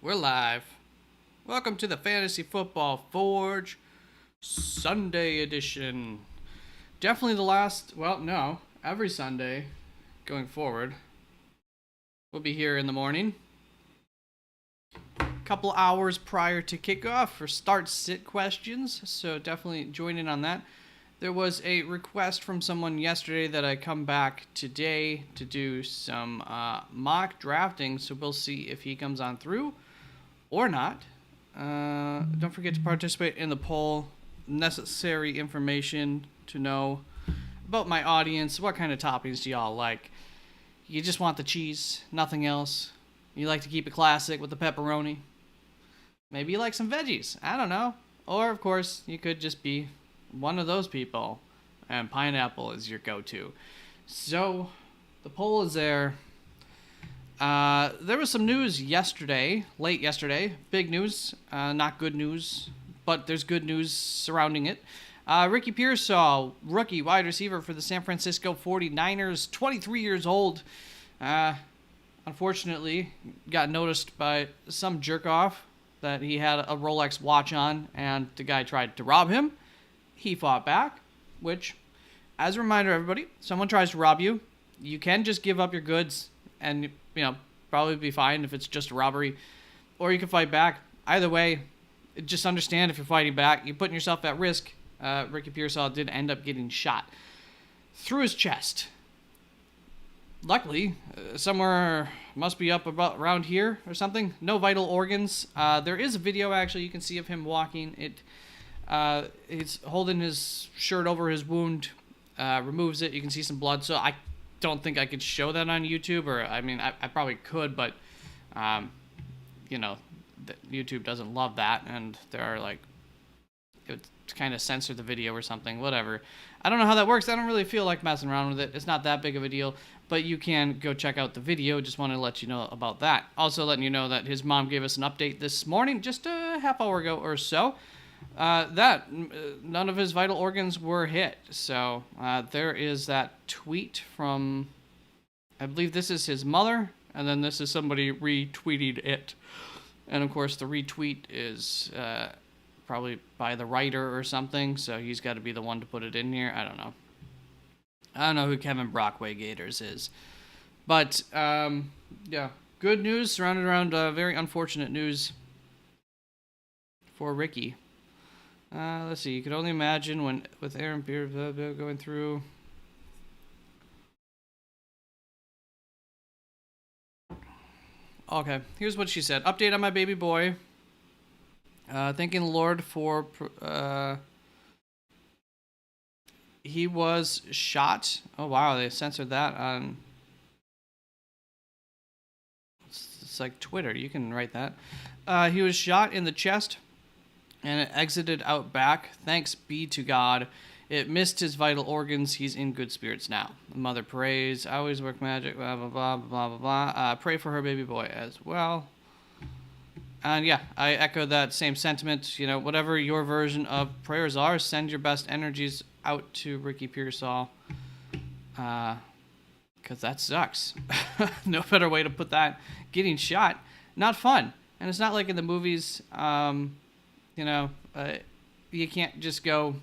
We're live. Welcome to the Fantasy Football Forge Sunday edition. Definitely the last, well, no, every Sunday going forward. We'll be here in the morning. A couple hours prior to kickoff for start sit questions, so definitely join in on that. There was a request from someone yesterday that I come back today to do some mock drafting, so we'll see if he comes on through or not. Don't forget to participate in the poll. Necessary information to know about my audience. What kind of toppings do y'all like? You just want the cheese, nothing else. You like to keep it classic with the pepperoni. Maybe you like some veggies. I don't know. Or, of course, you could just be one of those people, and pineapple is your go-to. So, the poll is there. There was some news yesterday, late yesterday. Big news, not good news, but there's good news surrounding it. Ricky Pearsall, rookie wide receiver for the San Francisco 49ers, 23 years old. Unfortunately, got noticed by some jerk-off that he had a Rolex watch on, and the guy tried to rob him. He fought back, which, as a reminder, everybody, someone tries to rob you, you can just give up your goods and, probably be fine if it's just a robbery, or you can fight back. Either way, just understand if you're fighting back, you're putting yourself at risk. Ricky Pearsall did end up getting shot through his chest. Luckily, somewhere must be up about around here or something. No vital organs. There is a video actually you can see of him walking. He's holding his shirt over his wound, removes it. You can see some blood. So I don't think I could show that on YouTube, or I probably could, but YouTube doesn't love that, and there are it would kind of censor the video or something. Whatever. I don't know how that works. I don't really feel like messing around with it. It's not that big of a deal, but you can go check out the video. Just wanted to let you know about that. Also letting you know that his mom gave us an update this morning, just a half hour ago or so. None of his vital organs were hit. So there is that tweet from, I believe this is his mother, and then this is somebody retweeted it. And of course the retweet is probably by the writer or something, so he's got to be the one to put it in here. I don't know who Kevin Brockway Gators is. But, yeah, good news surrounded around very unfortunate news for Ricky. Let's see, you could only imagine with Aaron Beard going through. Okay, here's what she said. Update on my baby boy. Thanking the Lord for he was shot. Oh wow, they censored that on. It's like Twitter. You can write that. He was shot in the chest, and it exited out back. Thanks be to God. It missed his vital organs. He's in good spirits now. The mother prays. I always work magic. Blah blah blah blah blah blah. Pray for her baby boy as well. And yeah, I echo that same sentiment. Whatever your version of prayers are, send your best energies out to Ricky Pearsall. Because that sucks. No better way to put that. Getting shot, not fun. And it's not like in the movies, you can't just go,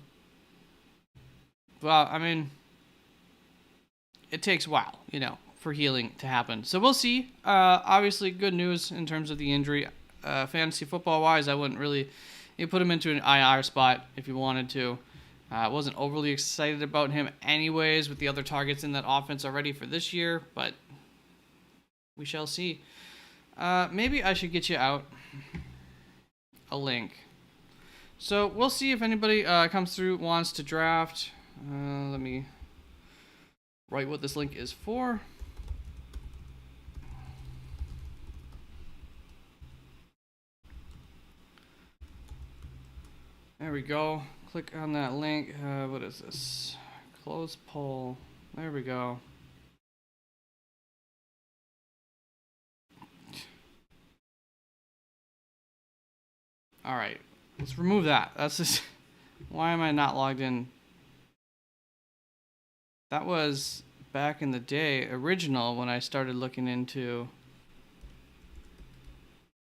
well, it takes a while, for healing to happen. So we'll see. Obviously, good news in terms of the injury. Fantasy football wise, I wouldn't really. You put him into an IR spot if you wanted to. I wasn't overly excited about him anyways with the other targets in that offense already for this year, but we shall see. Maybe I should get you out a link. So we'll see if anybody comes through, wants to draft. Let me write what this link is for. There we go. Click on that link. What is this? Close poll. There we go. All right. Let's remove that. That's just. Why am I not logged in? That was back in the day, original, when I started looking into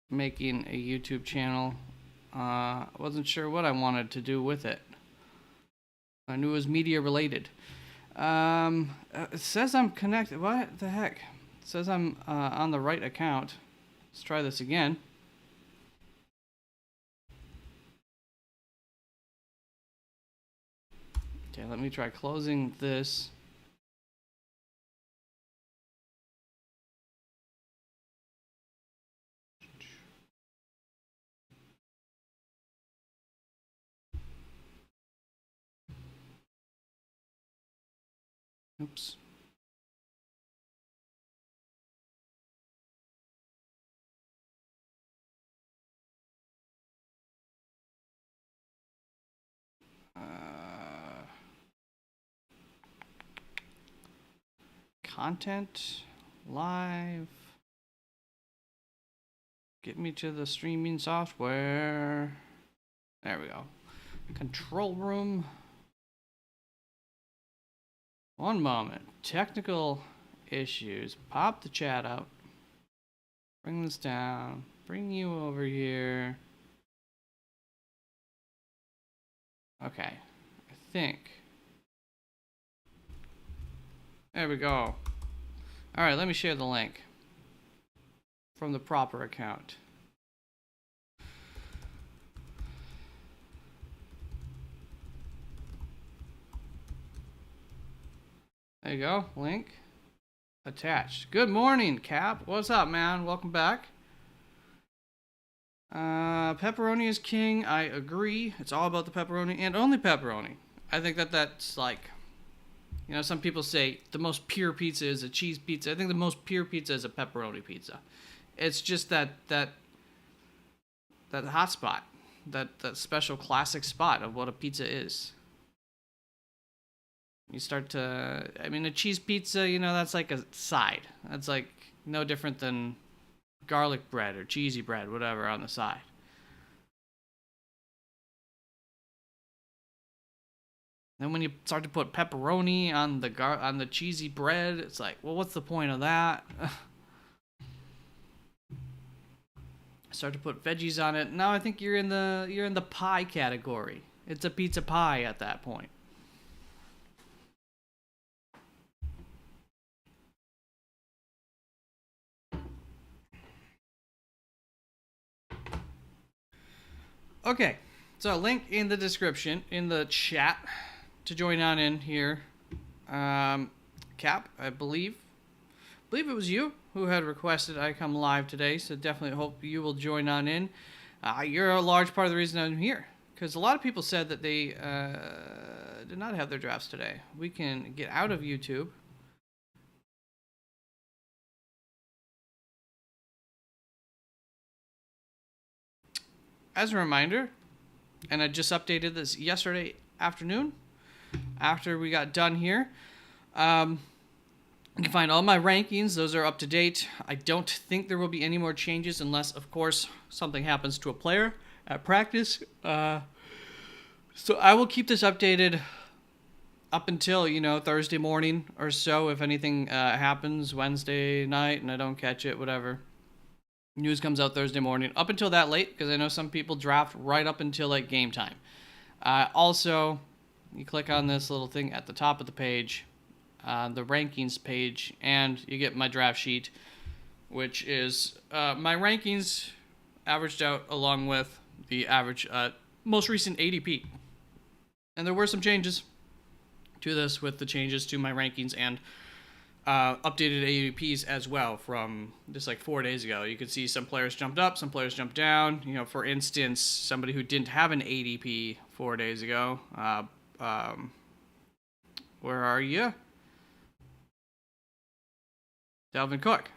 making a YouTube channel. I wasn't sure what I wanted to do with it. I knew it was media related. It says I'm connected. What the heck? It says I'm on the right account. Let's try this again. Okay, let me try closing this. Oops. Content live. Get me to the streaming software. There we go. Control room. One moment. Technical issues. Pop the chat out. Bring this down. Bring you over here. Okay. I think. There we go. Alright, let me share the link from the proper account. There you go. Link attached. Good morning, Cap. What's up, man? Welcome back. Pepperoni is king. I agree. It's all about the pepperoni and only pepperoni. I think that's like, you know, some people say the most pure pizza is a cheese pizza. I think the most pure pizza is a pepperoni pizza. It's just that hot spot, that special classic spot of what a pizza is. You start to, I mean, a cheese pizza, you know, that's like a side. That's like no different than garlic bread or cheesy bread, whatever, on the side. Then when you start to put pepperoni on the cheesy bread, it's like, well, what's the point of that? Start to put veggies on it. Now I think you're in the pie category. It's a pizza pie at that point. Okay, so link in the description, in the chat, to join on in here. Cap, I believe it was you who had requested I come live today, so definitely hope you will join on in. You're a large part of the reason I'm here, because a lot of people said that they did not have their drafts today. We can get out of YouTube. As a reminder, and I just updated this yesterday afternoon after we got done here. You can find all my rankings. Those are up to date. I don't think there will be any more changes unless, of course, something happens to a player at practice. So I will keep this updated up until, you know, Thursday morning or so. If anything happens Wednesday night and I don't catch it, whatever. News comes out Thursday morning. Up until that late, because I know some people draft right up until like game time. Also, you click on this little thing at the top of the page, the rankings page, and you get my draft sheet, which is my rankings averaged out along with the average most recent ADP. And there were some changes to this with the changes to my rankings and updated ADPs as well from just like 4 days ago. You could see some players jumped up, some players jumped down. You know, for instance, somebody who didn't have an ADP 4 days ago. Where are you? Dalvin Cook.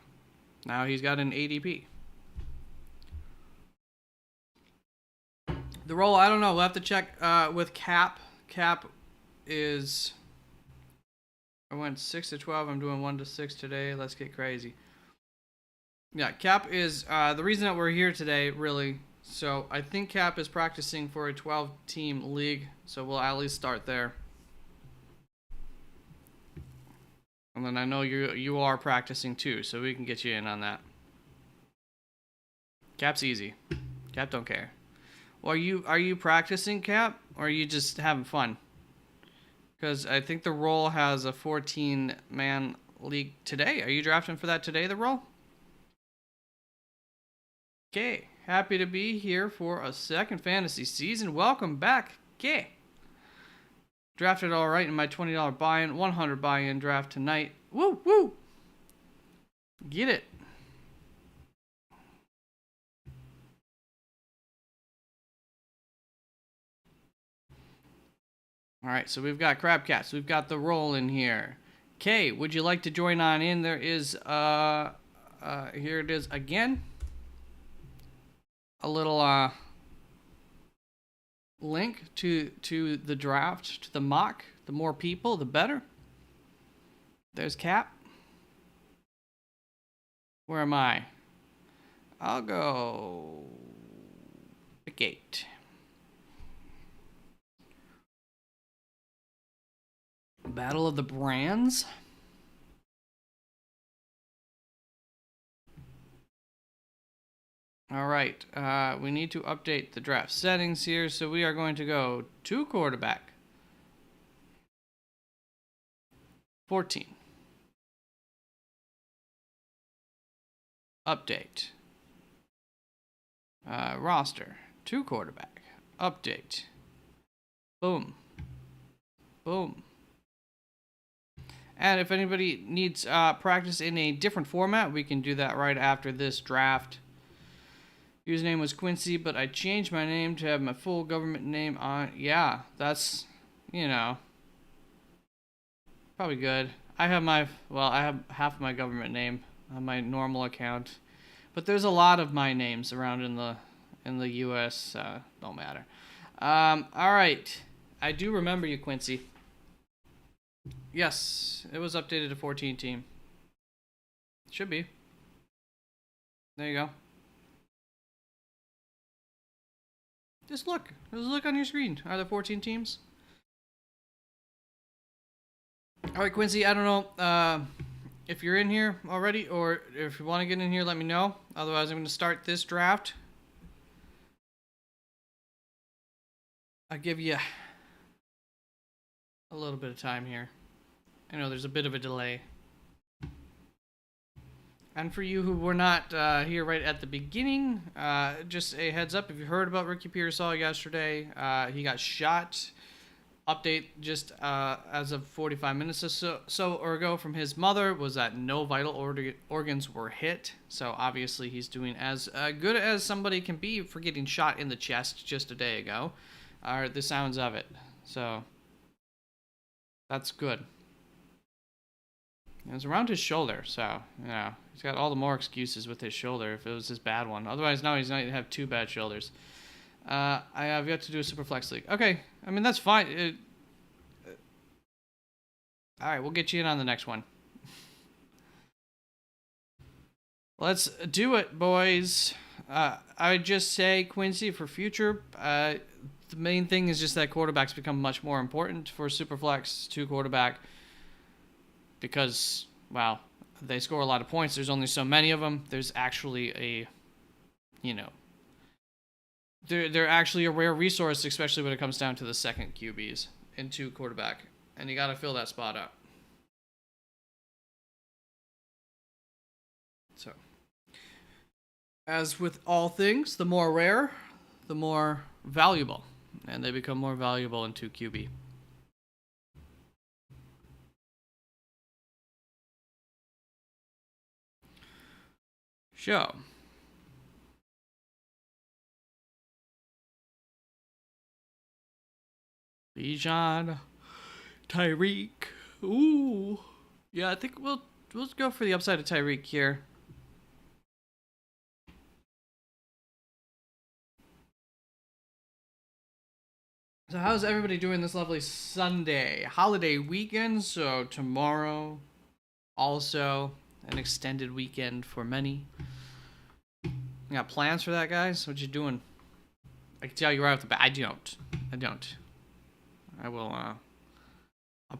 Now he's got an ADP. The role, I don't know. We'll have to check with Cap. Cap is... I went 6 to 12. I'm doing 1 to 6 today. Let's get crazy. Yeah, Cap is the reason that we're here today, really. So I think Cap is practicing for a 12-team league. So we'll at least start there. And then I know you are practicing too, so we can get you in on that. Cap's easy. Cap don't care. Well, are you practicing, Cap, or are you just having fun? Because I think the roll has a 14-man league today. Are you drafting for that today, the roll? Okay, happy to be here for a second fantasy season. Welcome back. Okay. Drafted all right in my $20 buy-in, 100 buy-in draft tonight. Woo, woo. Get it. All right, so we've got Crabcats. We've got the roll in here. Okay, would you like to join on in? There is, here it is again. A little, link to the draft, to the mock. The more people, the better. There's Cap. Where am I? I'll go pick 8. Battle of the Brands. All right, we need to update the draft settings here, so we are going to go to quarterback. 14. Update. Roster. 2 quarterback. Update. Boom. Boom. And if anybody needs practice in a different format, we can do that right after this draft. Username was Quincy, but I changed my name to have my full government name on. Yeah, that's, you know, probably good. I have half my government name on my normal account, but there's a lot of my names around in the U.S. Don't matter. All right, I do remember you, Quincy. Yes, it was updated to 14 team. Should be. There you go. Just look. Just look on your screen. Are there 14 teams? All right, Quincy, I don't know if you're in here already, or if you want to get in here, let me know. Otherwise, I'm going to start this draft. I'll give you a little bit of time here. I know there's a bit of a delay. And for you who were not here right at the beginning, just a heads up, if you heard about Ricky Pearsall yesterday, he got shot. Update just as of 45 minutes or so ago from his mother was that no vital organs were hit. So obviously he's doing as good as somebody can be for getting shot in the chest just a day ago. Or the sounds of it. So that's good. It was around his shoulder, so, you know, he's got all the more excuses with his shoulder if it was his bad one. Otherwise, now he's not going to have 2 bad shoulders. I have yet to do a Super Flex League. Okay, I mean, that's fine. All right, we'll get you in on the next one. Let's do it, boys. I would just say, Quincy, for future, the main thing is just that quarterbacks become much more important for Super Flex 2 quarterback. Because, well, they score a lot of points. There's only so many of them. There's actually a, you know, they're actually a rare resource, especially when it comes down to the second QBs in 2 quarterback. And you got to fill that spot up. So, as with all things, the more rare, the more valuable. And they become more valuable in 2 QB. Show. Bijan. Tyreek. Ooh. Yeah, I think we'll go for the upside of Tyreek here. So how's everybody doing this lovely Sunday? Holiday weekend, so tomorrow also an extended weekend for many. You got plans for that, guys? What you doing? I can tell you right off the bat, I don't. I will, I'll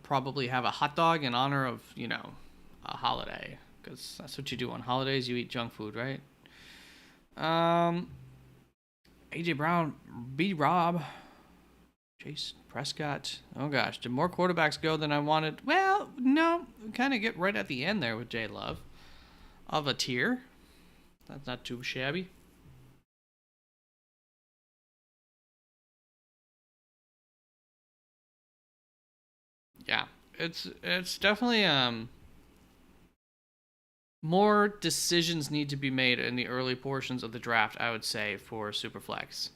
probably have a hot dog in honor of, you know, a holiday. Because that's what you do on holidays, you eat junk food, right? AJ Brown, B. Rob, Chase Prescott. Oh gosh, did more quarterbacks go than I wanted? Well, no, kind of get right at the end there with J Love of a tier. That's not too shabby. Yeah, it's definitely more decisions need to be made in the early portions of the draft, I would say, for Superflex.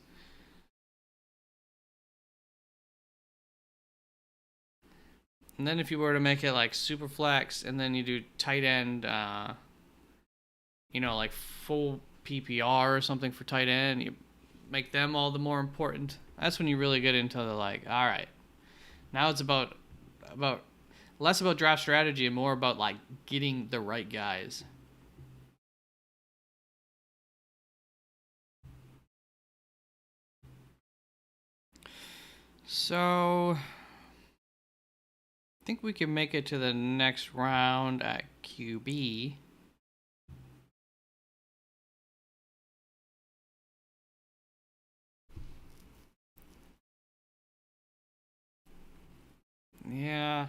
And then if you were to make it like Superflex and then you do tight end, like full PPR or something for tight end, you make them all the more important. That's when you really get into the like, all right, now it's about less about draft strategy and more about like getting the right guys. So I think we can make it to the next round at QB. Yeah.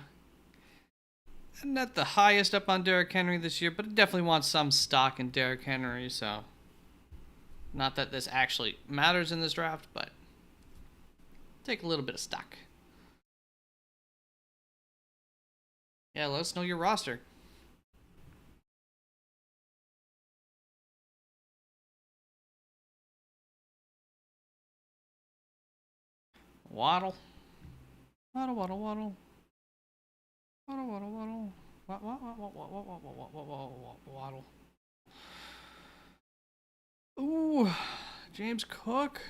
Not the highest up on Derrick Henry this year, but I definitely want some stock in Derrick Henry, so not that this actually matters in this draft, but take a little bit of stock. Yeah, let us know your roster. Waddle. Waddle, waddle, waddle. Waddle, waddle, waddle. Waddle. Ooh, James Cook.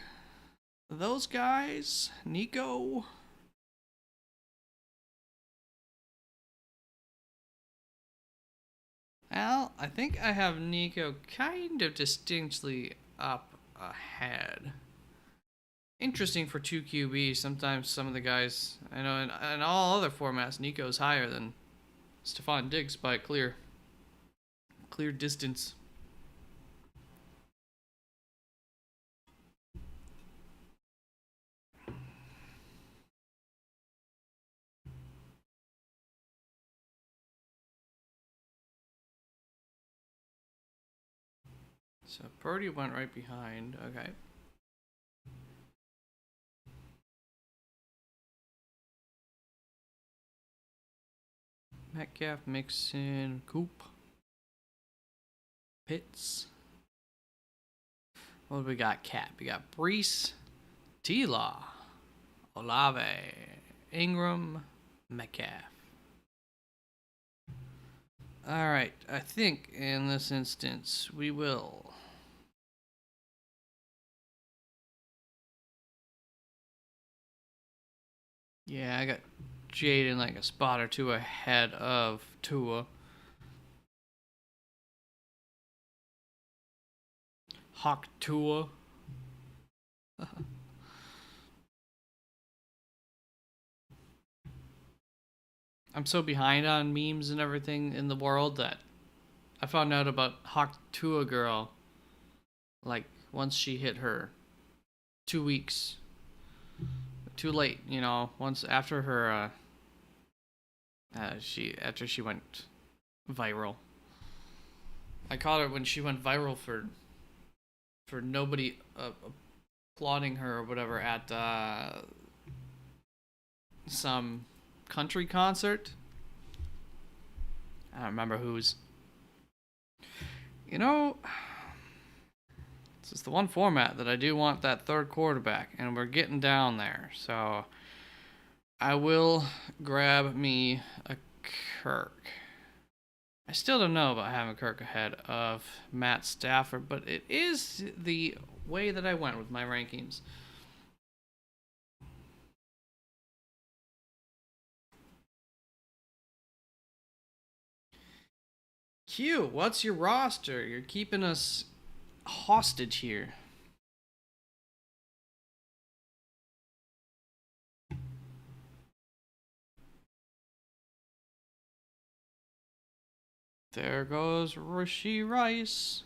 Those guys. Nico. Well, I think I have Nico kind of distinctly up ahead. Interesting for 2 QB. Sometimes some of the guys, I know in all other formats, Nico's higher than Stephon Diggs by a clear distance. So Purdy went right behind. Okay. Metcalf, Mixon, Coop, Pitts. What do we got? Cap. We got Brees, T-Law, Olave, Ingram, Metcalf. All right. I think in this instance we will. Yeah, I got Jaden like a spot or two ahead of Tua. Hawk Tua. I'm so behind on memes and everything in the world that I found out about Hawk Tua girl like once she hit her 2 weeks. Too late, once after her after she went viral. I caught her when she went viral for nobody applauding her or whatever at some country concert. I don't remember whose. This is the one format that I do want that third quarterback, and we're getting down there. So I will grab me a Kirk. I still don't know about having Kirk ahead of Matt Stafford, but it is the way that I went with my rankings. Q, what's your roster? You're keeping us hostage here. There goes Rashee Rice.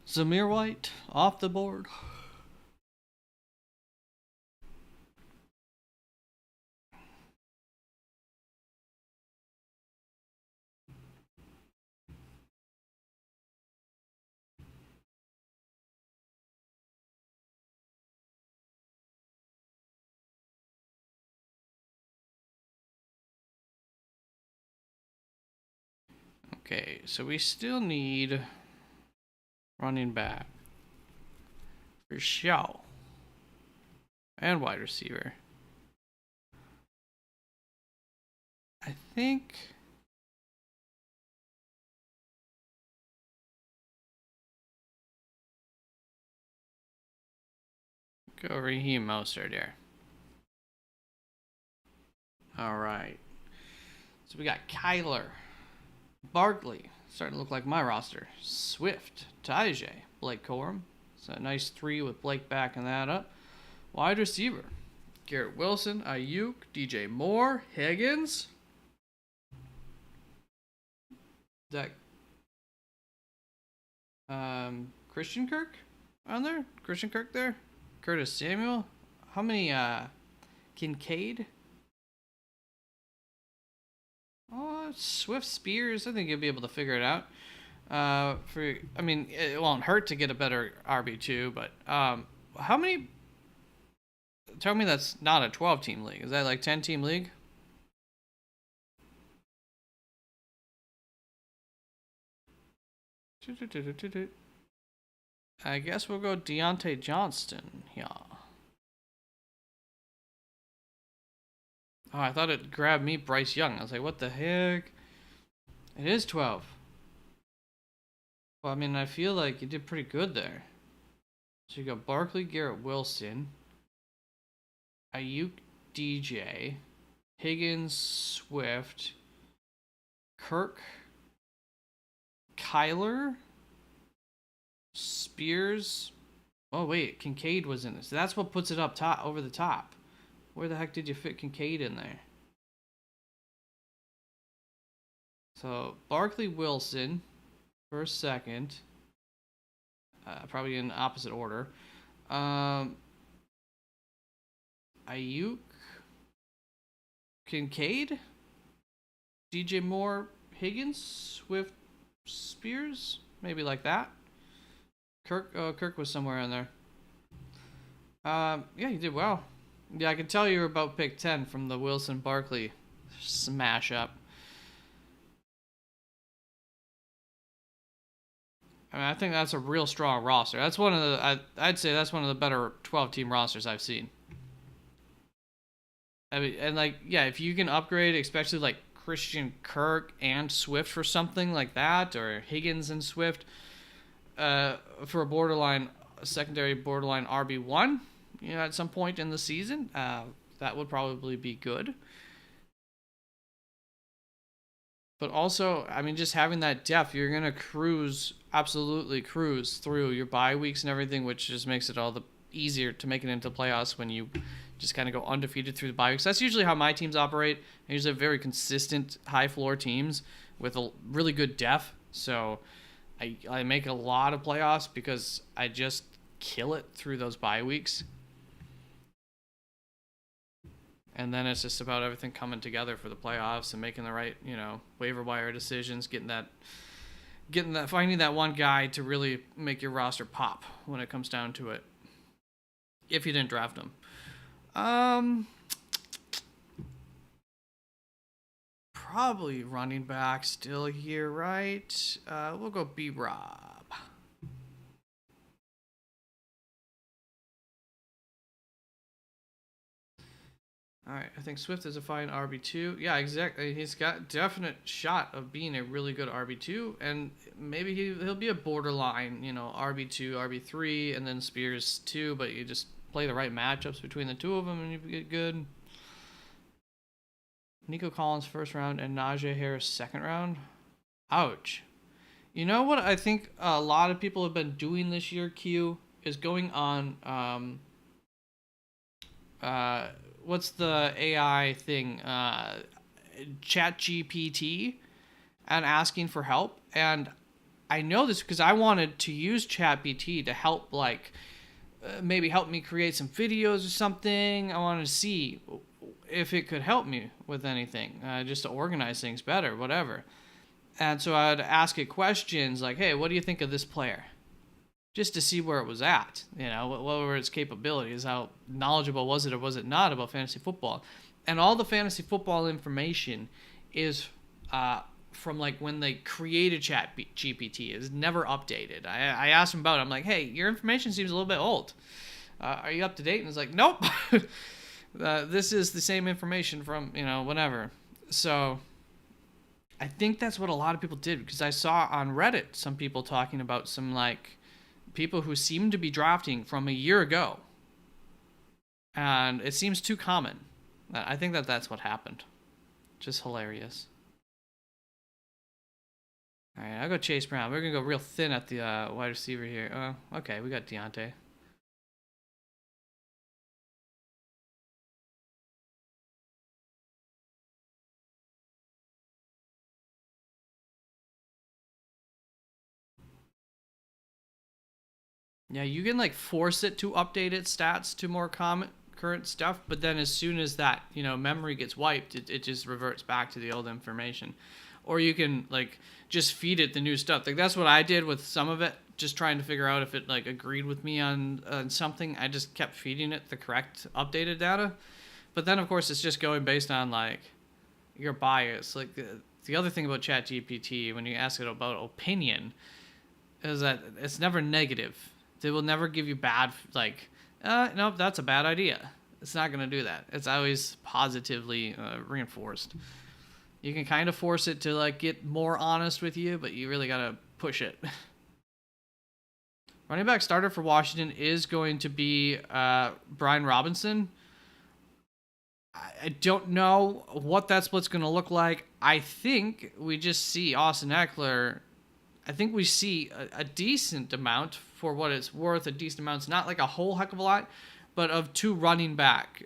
Zamir White off the board. Okay, so we still need running back for show and wide receiver. I think go Raheem Mostert here. All right. So we got Kyler, Barkley, starting to look like my roster. Swift, Tajay, Blake Corum. So a nice 3 with Blake backing that up. Wide receiver, Garrett Wilson, Ayuk, DJ Moore, Higgins. That Christian Kirk on there? Christian Kirk there? Curtis Samuel? How many Kincaid? Oh, Swift Spears. I think you'll be able to figure it out. It won't hurt to get a better RB2, but how many? Tell me that's not a 12-team league. Is that like 10-team league? I guess we'll go Deontay Johnston. Yeah. Oh, I thought it grabbed me Bryce Young. I was like, what the heck? It is 12. Well, I mean, I feel like you did pretty good there. So you got Barkley, Garrett Wilson, Ayuk, DJ, Higgins, Swift, Kirk, Kyler, Spears. Oh wait, Kincaid was in this. That's what puts it up top, over the top. Where the heck did you fit Kincaid in there? So Barkley, Wilson for a second. Probably in opposite order. Ayuk, Kincaid, DJ Moore, Higgins, Swift, Spears, maybe like that. Kirk was somewhere in there. Yeah, you did well. Yeah, I can tell you were about pick 10 from the Wilson Barkley smash up. I mean, I think that's a real strong roster. That's one of the I'd say that's one of the better 12-team rosters I've seen. I mean, and like, yeah, if you can upgrade, especially like Christian Kirk and Swift for something like that, or Higgins and Swift, for a secondary borderline RB1, at some point in the season, that would probably be good. But also, I mean, just having that depth, you're going to absolutely cruise through your bye weeks and everything, which just makes it all the easier to make it into playoffs when you just kind of go undefeated through the bye weeks. That's usually how my teams operate. I usually have very consistent high floor teams with a really good depth. So I make a lot of playoffs because I just kill it through those bye weeks. And then it's just about everything coming together for the playoffs and making the right, waiver wire decisions, finding that one guy to really make your roster pop when it comes down to it. If you didn't draft him. Probably running back still here, right? We'll go B-Rob. All right, I think Swift is a fine RB2. Yeah, exactly. He's got definite shot of being a really good RB2, and maybe he'll be a borderline, RB2, RB3, and then Spears 2, but you just play the right matchups between the two of them and you get good. Nico Collins first round and Najee Harris second round. Ouch. You know what I think a lot of people have been doing this year, Q, is going on what's the AI thing? ChatGPT, and asking for help. And I know this because I wanted to use ChatGPT to help, like, maybe help me create some videos or something. I wanted to see if it could help me with anything, just to organize things better, whatever. And so I'd ask it questions like, hey, what do you think of this player? Just to see where it was at, what were its capabilities, how knowledgeable was it or was it not about fantasy football. And all the fantasy football information is from like when they created ChatGPT. Is never updated. I asked him about it. I'm like, hey, your information seems a little bit old. Are you up to date? And it's like, nope. This is the same information from, whenever. So I think that's what a lot of people did, because I saw on Reddit some people talking about some like people who seem to be drafting from a year ago. And it seems too common. I think that's what happened. Just hilarious. All right, I'll go Chase Brown. We're going to go real thin at the wide receiver here. Okay, we got Deontay. Yeah, you can like force it to update its stats to more current stuff, but then as soon as that, memory gets wiped, it just reverts back to the old information. Or you can like just feed it the new stuff. Like that's what I did with some of it, just trying to figure out if it like agreed with me on something. I just kept feeding it the correct updated data. But then of course it's just going based on like your bias. Like the other thing about ChatGPT, when you ask it about opinion, is that it's never negative. They will never give you bad, like, nope, that's a bad idea. It's not going to do that. It's always positively reinforced. You can kind of force it to like get more honest with you, but you really got to push it. Running back starter for Washington is going to be Brian Robinson. I don't know what that split's going to look like. I think we just see Austin Ekeler. I think we see a decent amount for what it's worth. A decent amount. It's not like a whole heck of a lot, but of two running back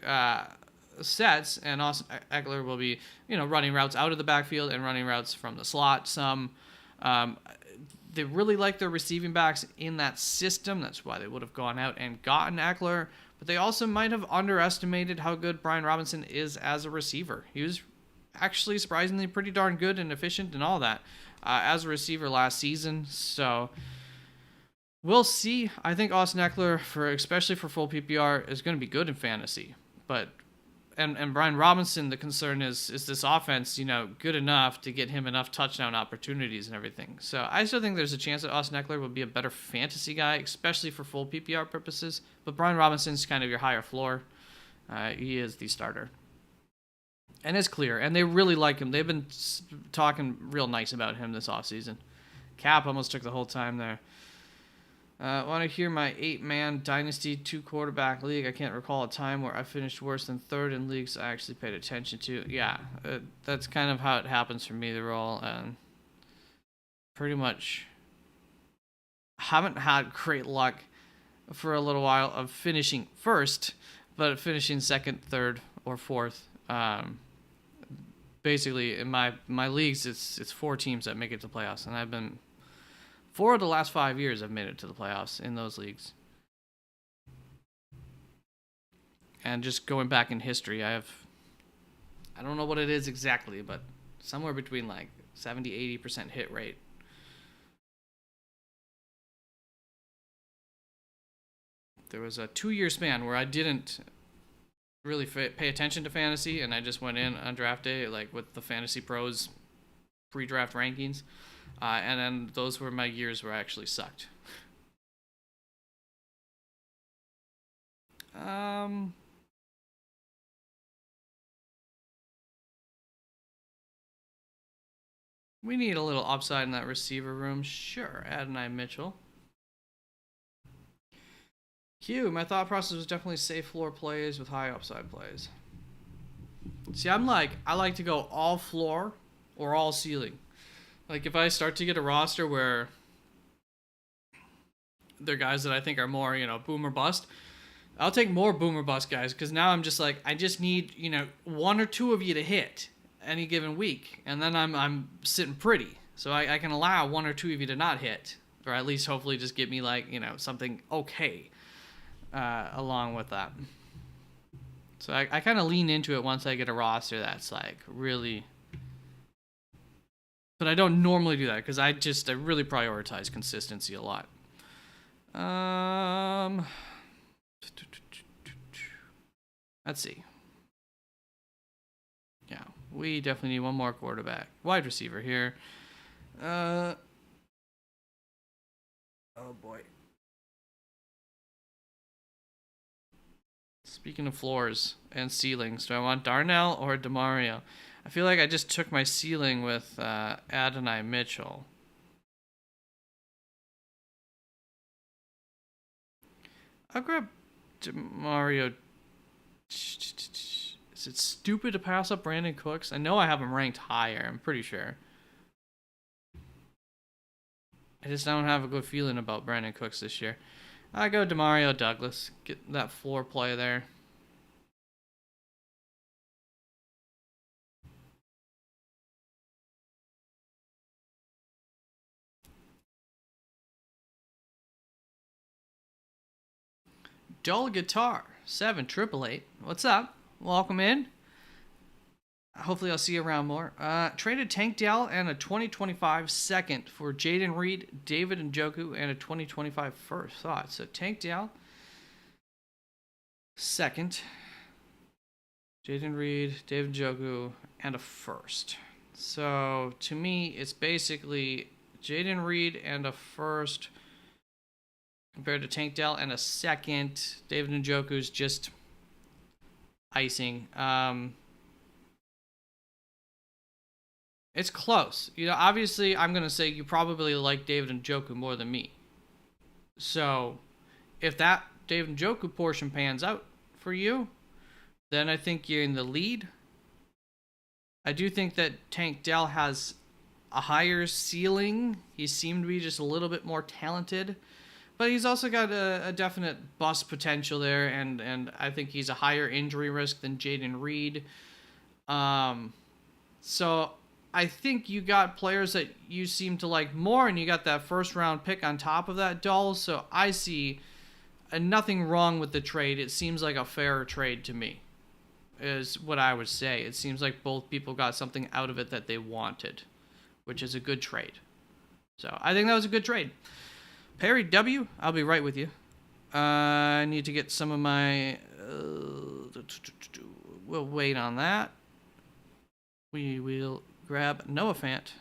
sets, and Austin Ekeler will be, running routes out of the backfield and running routes from the slot. They really like their receiving backs in that system. That's why they would have gone out and gotten Ekeler. But they also might have underestimated how good Brian Robinson is as a receiver. He was actually surprisingly pretty darn good and efficient and all that as a receiver last season. So we'll see. I think Austin Ekeler, especially for full PPR, is going to be good in fantasy. But and Brian Robinson, the concern is this offense, good enough to get him enough touchdown opportunities and everything. So I still think there's a chance that Austin Ekeler will be a better fantasy guy, especially for full PPR purposes. But Brian Robinson's kind of your higher floor. He is the starter. And it's clear. And they really like him. They've been talking real nice about him this offseason. Cap almost took the whole time there. Want to hear my 8-man Dynasty 2-quarterback league? I can't recall a time where I finished worse than third in leagues I actually paid attention to. Yeah, that's kind of how it happens for me. They're all pretty much haven't had great luck for a little while of finishing first, but finishing second, third, or fourth. Basically, in my leagues, it's 4 teams that make it to playoffs, and I've been 4 of the last 5 years I've made it to the playoffs in those leagues. And just going back in history, I don't know what it is exactly, but somewhere between like 70-80% hit rate. There was a 2-year span where I didn't really pay attention to fantasy, and I just went in on draft day, like with the Fantasy Pros pre-draft rankings. And then those were my years where I actually sucked. We need a little upside in that receiver room. Sure, Adonai Mitchell. Q, my thought process was definitely safe floor plays with high upside plays. See, I like to go all floor or all ceiling. Like, if I start to get a roster where they're guys that I think are more, boom or bust, I'll take more boom or bust guys, because now I'm just like, I just need, 1 or 2 of you to hit any given week, and then I'm sitting pretty. So I can allow one or two of you to not hit, or at least hopefully just give me like, you know, something okay along with that. So I kind of lean into it once I get a roster that's like really. But I don't normally do that because I really prioritize consistency a lot. Let's see. Yeah, we definitely need one more quarterback. Wide receiver here. Oh boy. Speaking of floors and ceilings, do I want Darnell or DeMario? I feel like I just took my ceiling with Adonai Mitchell. I'll grab DeMario. Is it stupid to pass up Brandon Cooks? I know I have him ranked higher. I'm pretty sure. I just don't have a good feeling about Brandon Cooks this year. I go DeMario Douglas. Get that floor play there. Dull Guitar 7888. What's up? Welcome in. Hopefully I'll see you around more. Traded Tank Dell and a 2025 second for Jaden Reed, David Njoku, and a 2025 first. Thought so. Tank Dell second, Jaden Reed, David Njoku, and a first. So to me, it's basically Jaden Reed and a first compared to Tank Dell and a second. David Njoku's just icing. It's close. You know, obviously, I'm going to say you probably like David Njoku more than me. So, if that David Njoku portion pans out for you, then I think you're in the lead. I do think that Tank Dell has a higher ceiling. He seemed to be just a little bit more talented. But he's also got a definite bust potential there, and I think he's a higher injury risk than Jaden Reed. So I think you got players that you seem to like more, and you got that first round pick on top of that, Doll. So I see nothing wrong with the trade. It seems like a fair trade to me, is what I would say. It seems like both people got something out of it that they wanted, which is a good trade. So I think that was a good trade. Perry W, I'll be right with you. I need to get some of my... we'll wait on that. We will grab Noah Fant.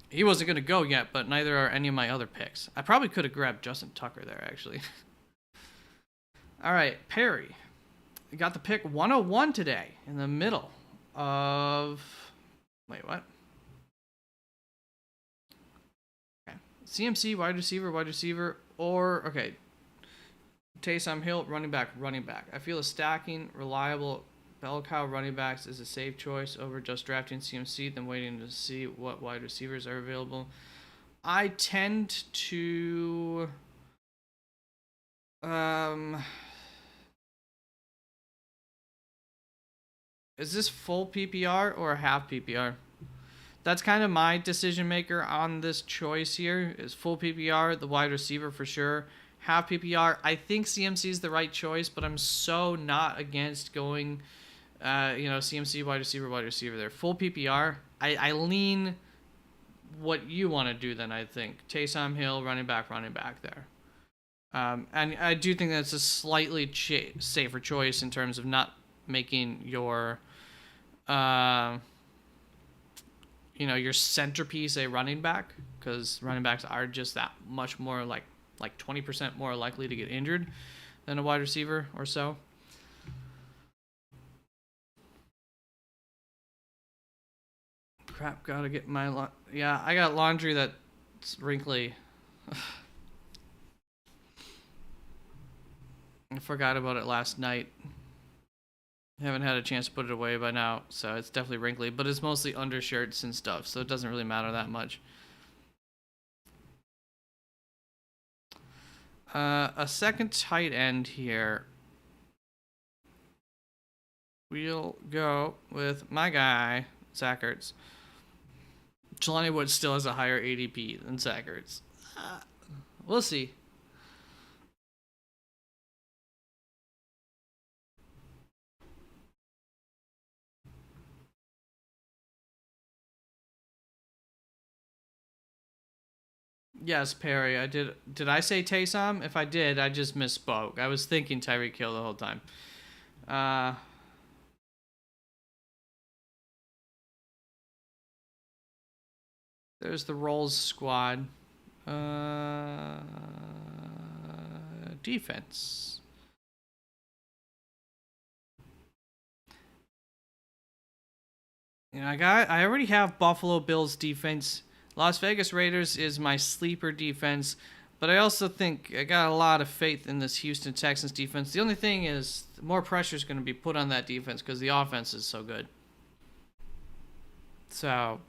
He wasn't going to go yet, but neither are any of my other picks. I probably could have grabbed Justin Tucker there, actually. All right, Perry. We got the pick 101 today in the middle of... Wait, what? CMC, wide receiver, or, okay, Taysom Hill, running back. I feel a stacking, reliable bell cow running backs is a safe choice over just drafting CMC than waiting to see what wide receivers are available. I tend to, is this full PPR or half PPR? That's kind of my decision maker on this choice here. Is full PPR, the wide receiver for sure. Half PPR, I think CMC is the right choice, but I'm so not against going, CMC wide receiver there. Full PPR, I lean what you want to do then, I think. Taysom Hill, running back there. And I do think that's a slightly safer choice in terms of not making your... your centerpiece a running back, because running backs are just that much more like 20% more likely to get injured than a wide receiver or so. Crap, gotta get my... Yeah, I got laundry that's wrinkly. I forgot about it last night. Haven't had a chance to put it away by now, so it's definitely wrinkly, but it's mostly undershirts and stuff, so it doesn't really matter that much. A second tight end here. We'll go with my guy, Zach Ertz. Jelani Woods still has a higher ADP than Zach Ertz. We'll see. Yes, Perry. I did. Did I say Taysom? If I did, I just misspoke. I was thinking Tyreek Hill the whole time. Uh, there's the Rolls squad. Defense. I already have Buffalo Bills defense. Las Vegas Raiders is my sleeper defense, but I also think I got a lot of faith in this Houston Texans defense. The only thing is, more pressure is going to be put on that defense because the offense is so good. So,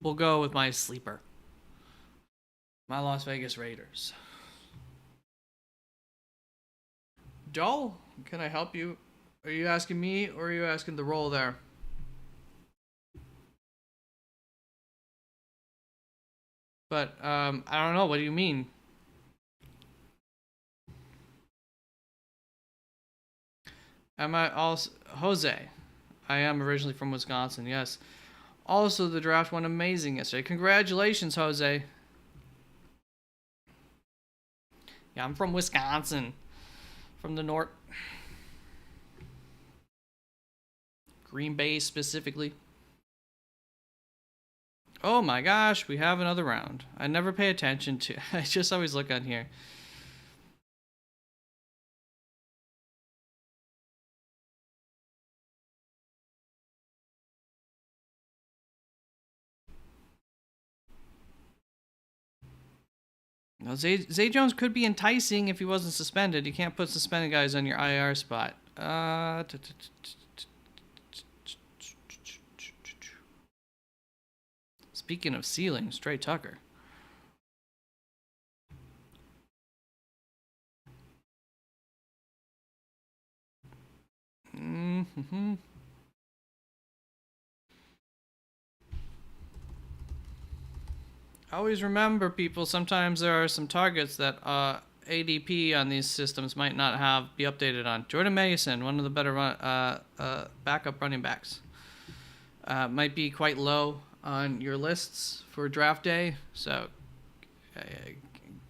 we'll go with my sleeper. My Las Vegas Raiders. Joel, can I help you? Are you asking me or are you asking the role there? But I don't know. What do you mean? Am I also Jose? I am originally from Wisconsin. Yes. Also, the draft went amazing yesterday. Congratulations, Jose. Yeah, I'm from Wisconsin, from the north, Green Bay specifically. Oh my gosh, we have another round. I never pay attention to. I just always look on here. Now, Zay Jones could be enticing if he wasn't suspended. You can't put suspended guys on your IR spot. Speaking of ceilings, Trey Tucker. Mm-hmm. Always remember, people, sometimes there are some targets that ADP on these systems might not have be updated on. Jordan Mason, one of the better backup running backs, might be quite low on your lists for draft day, so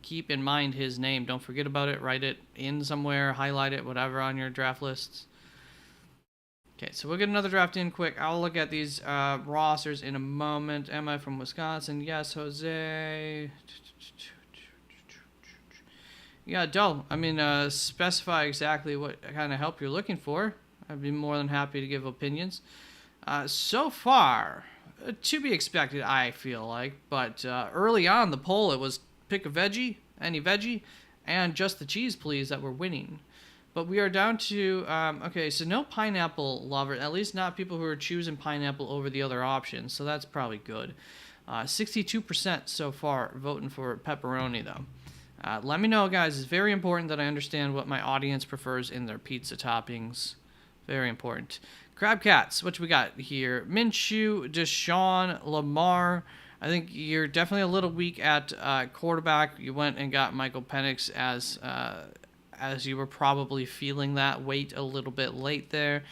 keep in mind his name. Don't forget about it. Write it in somewhere, highlight it, whatever on your draft lists. Okay, so we'll get another draft in quick. I'll look at these rosters in a moment. Am I from Wisconsin? Yes, Jose. Yeah, Dell. I mean, specify exactly what kind of help you're looking for. I'd be more than happy to give opinions. So far, to be expected, I feel like. But early on the poll, it was pick a veggie, any veggie, and just the cheese, please, that were winning. But we are down to, okay, so no pineapple lover, at least not people who are choosing pineapple over the other options, so that's probably good. 62% so far voting for pepperoni, though. Let me know, guys. It's very important that I understand what my audience prefers in their pizza toppings. Very important. Crab Cats, what we got here? Minshew, Deshaun, Lamar. I think you're definitely a little weak at quarterback. You went and got Michael Penix as you were probably feeling that weight a little bit late there.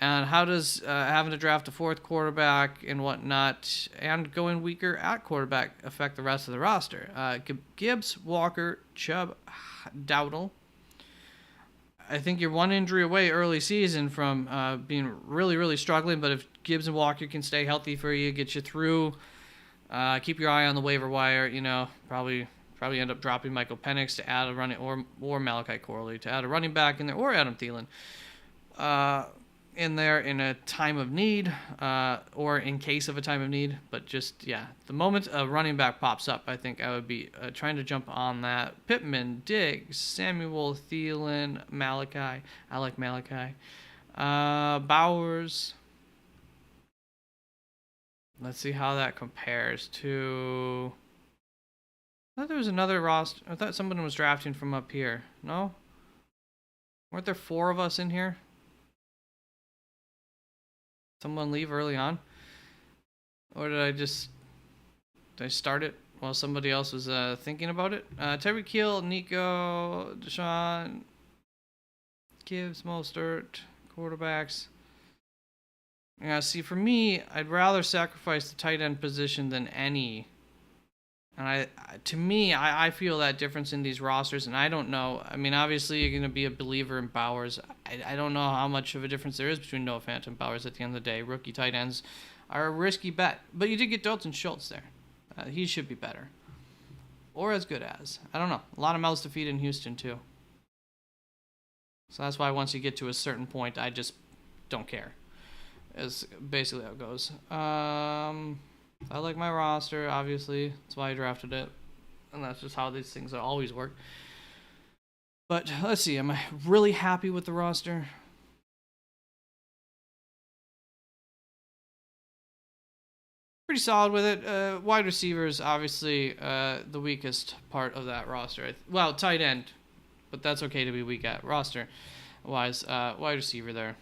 And how does having to draft a fourth quarterback and whatnot and going weaker at quarterback affect the rest of the roster? Gibbs, Walker, Chubb, Dowdle. I think you're one injury away early season from being really, really struggling. But if Gibbs and Walker can stay healthy for you, get you through, keep your eye on the waiver wire, probably end up dropping Michael Penix to add a running or Malachi Corley to add a running back in there, or Adam Thielen in there in a time of need, or in case of a time of need. But just, yeah, the moment a running back pops up, I think I would be trying to jump on that. Pittman, Diggs, Samuel, Thielen, Malachi. I like Malachi. Bowers. Let's see how that compares to... I thought there was another roster. I thought someone was drafting from up here. No? Weren't there 4 of us in here? Someone leave early on? Or did I start it while somebody else was thinking about it? Tyreek Hill, Nico, Deshaun, Gibbs, Mostert, quarterbacks. Yeah, see, for me, I'd rather sacrifice the tight end position than any. And I feel that difference in these rosters, and I don't know. I mean, obviously, you're going to be a believer in Bowers. I don't know how much of a difference there is between Noah Fant and Bowers at the end of the day. Rookie tight ends are a risky bet. But you did get Dalton Schultz there. He should be better. Or as good as. I don't know. A lot of mouths to feed in Houston, too. So that's why once you get to a certain point, I just don't care. Is basically how it goes. I like my roster, obviously. That's why I drafted it. And that's just how these things always work. But let's see. Am I really happy with the roster? Pretty solid with it. Wide receivers, obviously, the weakest part of that roster. Well, tight end. But that's okay to be weak at roster-wise. Wide receiver there.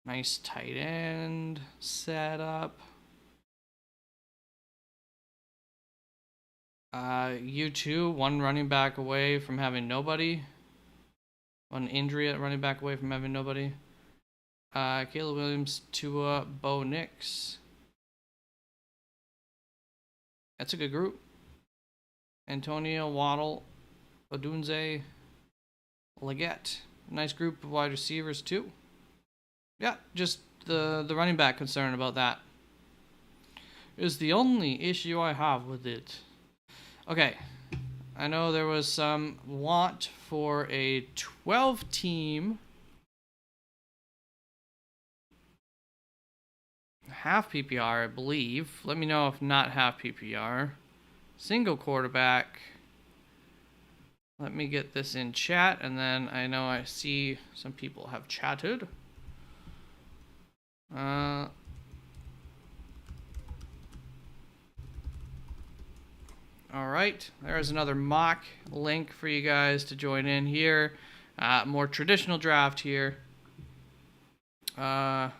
Nice tight end setup. You two, one running back away from having nobody. One injury at running back away from having nobody. Caleb Williams, Tua, Bo Nix. That's a good group. Antonio, Waddle, Odunze, Leggett. Nice group of wide receivers too. Yeah, just the running back concern about that is the only issue I have with it. Okay, I know there was some want for a 12-team half PPR, I believe. Let me know if not half PPR. Single quarterback. Let me get this in chat, and then I know I see some people have chatted. All right, there's another mock link for you guys to join in here. More traditional draft here. All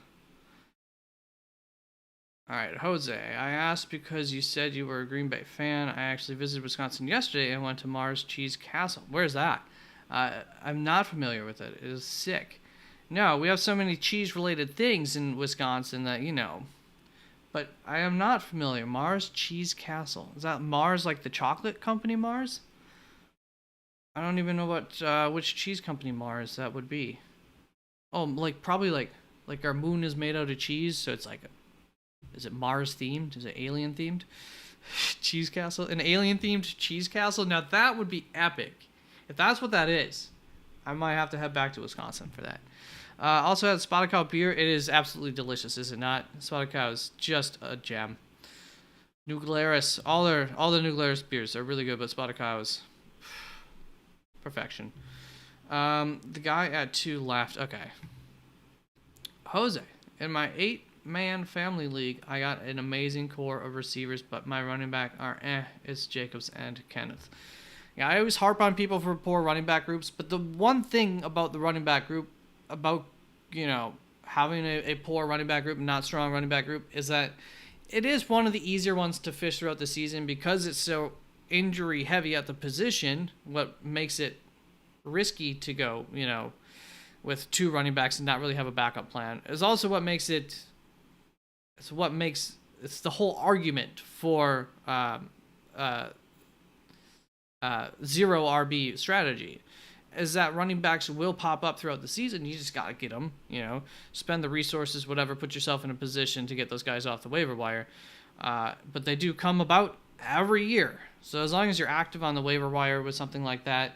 right, Jose, I asked because you said you were a Green Bay fan. I actually visited Wisconsin yesterday and went to Mars Cheese Castle. Where's that? I'm not familiar with it. It is sick. No, we have so many cheese-related things in Wisconsin that, you know. But I am not familiar. Mars Cheese Castle. Is that Mars like the chocolate company Mars? I don't even know what which cheese company Mars that would be. Oh, like probably like our moon is made out of cheese, so it's like is it Mars themed? Is it alien themed? Cheese Castle? An alien themed cheese castle? Now that would be epic. If that's what that is, I might have to head back to Wisconsin for that. Also had Spotted Cow beer. It is absolutely delicious, is it not? Spotted Cow is just a gem. New Glarus, all the New Glarus beers are really good, but Spotted Cow is perfection. The guy at 2 left. Okay. Jose, in my 8-man family league, I got an amazing core of receivers, but my running back are It's Jacobs and Kenneth. Yeah, I always harp on people for poor running back groups, but the one thing about the running back group, about, you know, having a poor running back group and not strong running back group, is that it is one of the easier ones to fish throughout the season because it's so injury heavy at the position. What makes it risky to go, you know, with 2 running backs and not really have a backup plan is also what makes it. It's the whole argument for zero RB strategy. Is that running backs will pop up throughout the season. You just got to get them, you know, spend the resources, whatever, put yourself in a position to get those guys off the waiver wire. But they do come about every year. So as long as you're active on the waiver wire with something like that,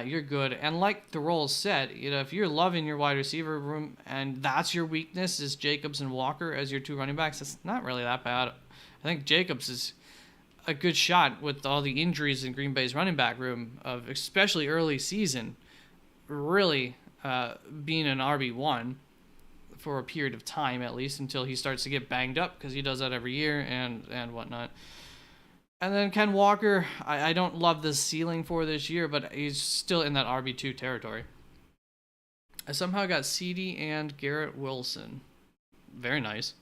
you're good. And like the Rolls said, you know, if you're loving your wide receiver room and that's your weakness is Jacobs and Walker as your 2 running backs, it's not really that bad. I think Jacobs is a good shot with all the injuries in Green Bay's running back room, of especially early season, really being an RB1 for a period of time, at least until he starts to get banged up, because he does that every year and whatnot. And then Ken Walker, I don't love the ceiling for this year, but he's still in that RB2 territory. I somehow got CD and Garrett Wilson. very nice.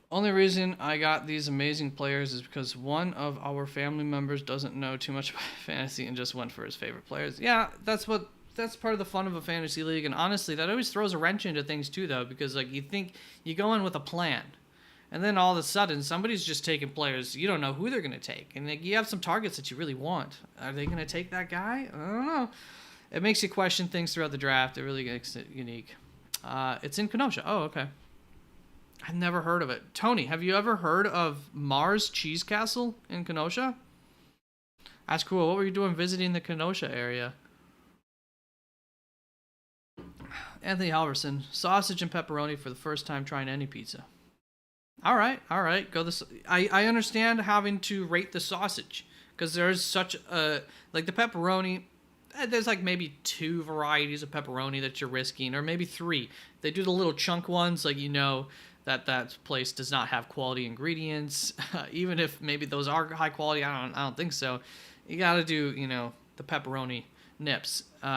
Only reason I got these amazing players is because one of our family members doesn't know too much about fantasy and just went for his favorite players. Yeah, that's part of the fun of a fantasy league, and honestly, that always throws a wrench into things too, though, because like you think you go in with a plan, and then all of a sudden somebody's just taking players you don't know who they're gonna take, and like, you have some targets that you really want. Are they gonna take that guy? I don't know. It makes you question things throughout the draft. It really makes it unique. It's in Kenosha. Oh, okay. I've never heard of it. Tony, have you ever heard of Mars Cheese Castle in Kenosha? That's cool. What were you doing visiting the Kenosha area? Anthony Halverson, sausage and pepperoni for the first time trying any pizza. All right. Go this. I understand having to rate the sausage because there's such a like the pepperoni. There's like maybe 2 varieties of pepperoni that you're risking, or maybe 3. They do the little chunk ones, like that place does not have quality ingredients, even if maybe those are high quality. I don't think so. You got to do the pepperoni nips. You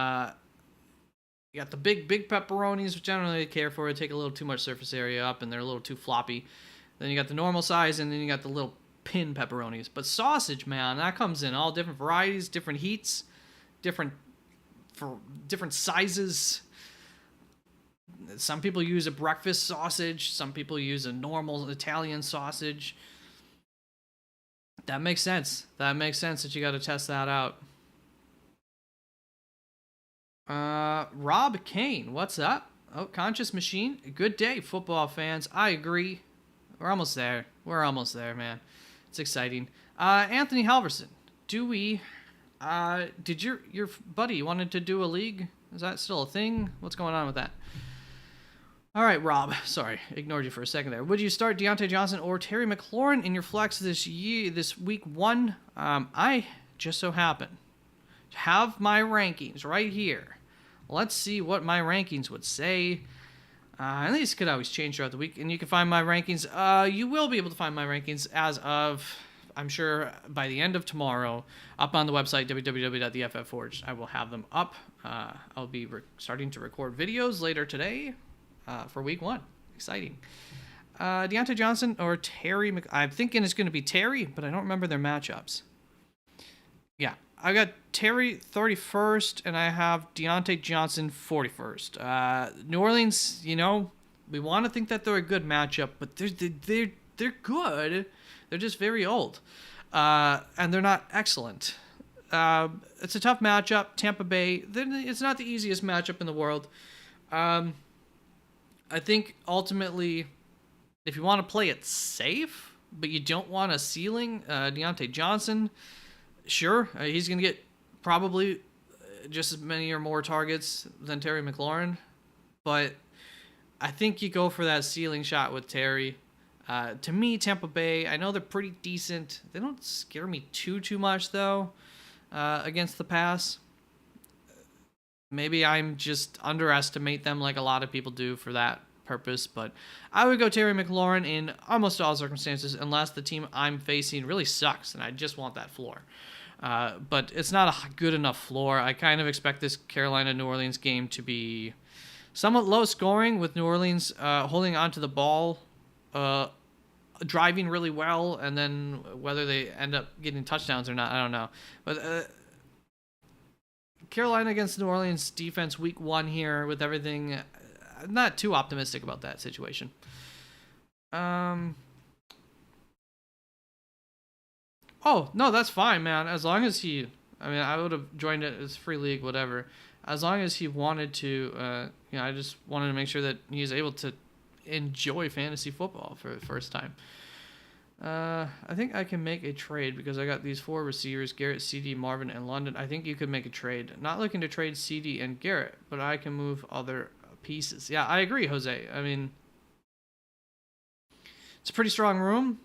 got the big pepperonis, which I don't really care for. They take a little too much surface area up, and they're a little too floppy. Then you got the normal size, and then you got the little pin pepperonis. But sausage, man, that comes in all different varieties, different heats, different sizes. Some people use a breakfast sausage. Some people use a normal Italian sausage. That makes sense. That you got to test that out. Rob Kane, what's up? Oh, Conscious Machine. Good day, football fans. I agree. We're almost there, man. It's exciting. Anthony Halverson, do we... did your buddy wanted to do a league? Is that still a thing? What's going on with that? All right, Rob. Sorry, ignored you for a second there. Would you start Deontay Johnson or Terry McLaurin in your flex this week 1? I just so happen to have my rankings right here. Let's see what my rankings would say. And these could always change throughout the week, and you can find my rankings. You will be able to find my rankings as of, I'm sure, by the end of tomorrow, up on the website, www.theffforge. I will have them up. I'll be starting to record videos later today for week 1. Exciting. Deontay Johnson or Terry I'm thinking it's going to be Terry, but I don't remember their matchups. Yeah, I got Terry 31st, and I have Deontay Johnson 41st. New Orleans, we want to think that they're a good matchup, but they're good. They're just very old, and they're not excellent. It's a tough matchup. Tampa Bay, it's not the easiest matchup in the world. I think ultimately, if you want to play it safe, but you don't want a ceiling, Deontay Johnson, sure, he's going to get probably just as many or more targets than Terry McLaurin, but I think you go for that ceiling shot with Terry. To me, Tampa Bay, I know they're pretty decent. They don't scare me too much, though, against the pass. Maybe I'm just underestimate them like a lot of people do for that purpose, but I would go Terry McLaurin in almost all circumstances unless the team I'm facing really sucks and I just want that floor. But it's not a good enough floor. I kind of expect this Carolina-New Orleans game to be somewhat low scoring with New Orleans holding onto the ball, driving really well, and then whether they end up getting touchdowns or not, I don't know. But Carolina against New Orleans defense week 1 here with everything. I'm not too optimistic about that situation. Oh, no, that's fine, man. As long as I would have joined it as free league, whatever. As long as he wanted to, I just wanted to make sure that he's able to enjoy fantasy football for the first time. I think I can make a trade because I got these 4 receivers, Garrett, CD, Marvin, and London. I think you could make a trade. Not looking to trade CD and Garrett, but I can move other pieces. Yeah, I agree, Jose. I mean, it's a pretty strong room.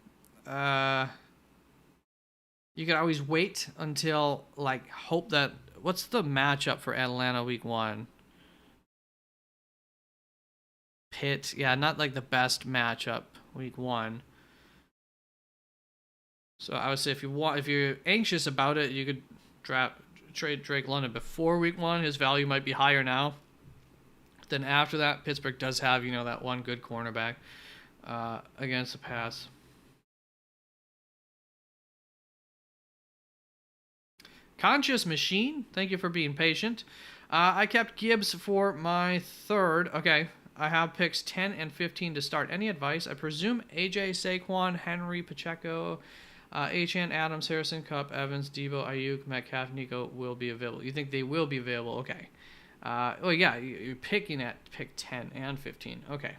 You can always wait until, hope that... What's the matchup for Atlanta week 1? Pitt. Yeah, not the best matchup week 1. So I would say if you're anxious about it, you could trade Drake London before week 1. His value might be higher now. Then after that, Pittsburgh does have, that one good cornerback against the pass. Conscious Machine, thank you for being patient. I kept Gibbs for my third. Okay, I have picks 10 and 15 to start. Any advice? I presume AJ, Saquon, Henry, Pacheco, Achane, Adams, Harrison, Kupp, Evans, Debo, Ayuk, Metcalf, Nico will be available. You think they will be available? Okay. Well, yeah, you're picking at pick 10 and 15. Okay.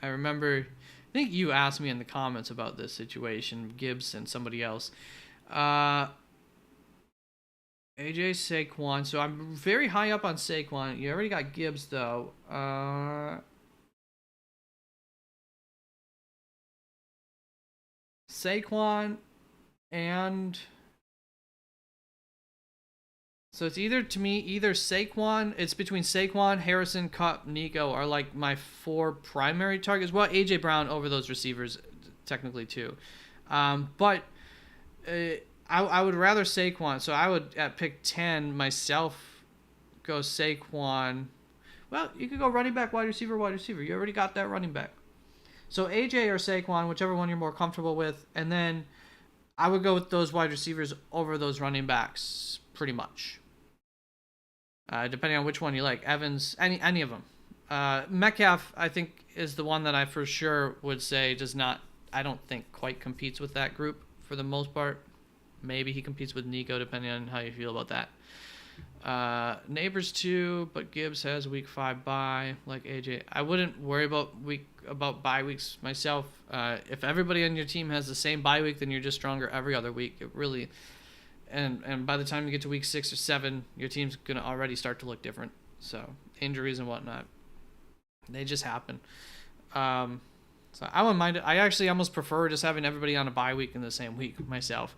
I remember, I think you asked me in the comments about this situation, Gibbs and somebody else. AJ, Saquon. So I'm very high up on Saquon. You already got Gibbs, though. Saquon and... So it's either Saquon, it's between Saquon, Harrison, Kupp, Nico are like my four primary targets. Well, A.J. Brown over those receivers, technically, too. But I would rather Saquon. So I would, at pick 10, myself, go Saquon. Well, you could go running back, wide receiver, wide receiver. You already got that running back. So A.J. or Saquon, whichever one you're more comfortable with. And then I would go with those wide receivers over those running backs, pretty much. Depending on which one you like. Evans, any of them. Metcalf, I think, is the one that I for sure would say does not, I don't think, quite competes with that group for the most part. Maybe he competes with Nico, depending on how you feel about that. Neighbors too, but Gibbs has week 5 bye, like AJ. I wouldn't worry about bye weeks myself. If everybody on your team has the same bye week, then you're just stronger every other week. It really... And by the time you get to week 6 or 7, your team's going to already start to look different. So, injuries and whatnot, they just happen. So, I wouldn't mind it. I actually almost prefer just having everybody on a bye week in the same week myself.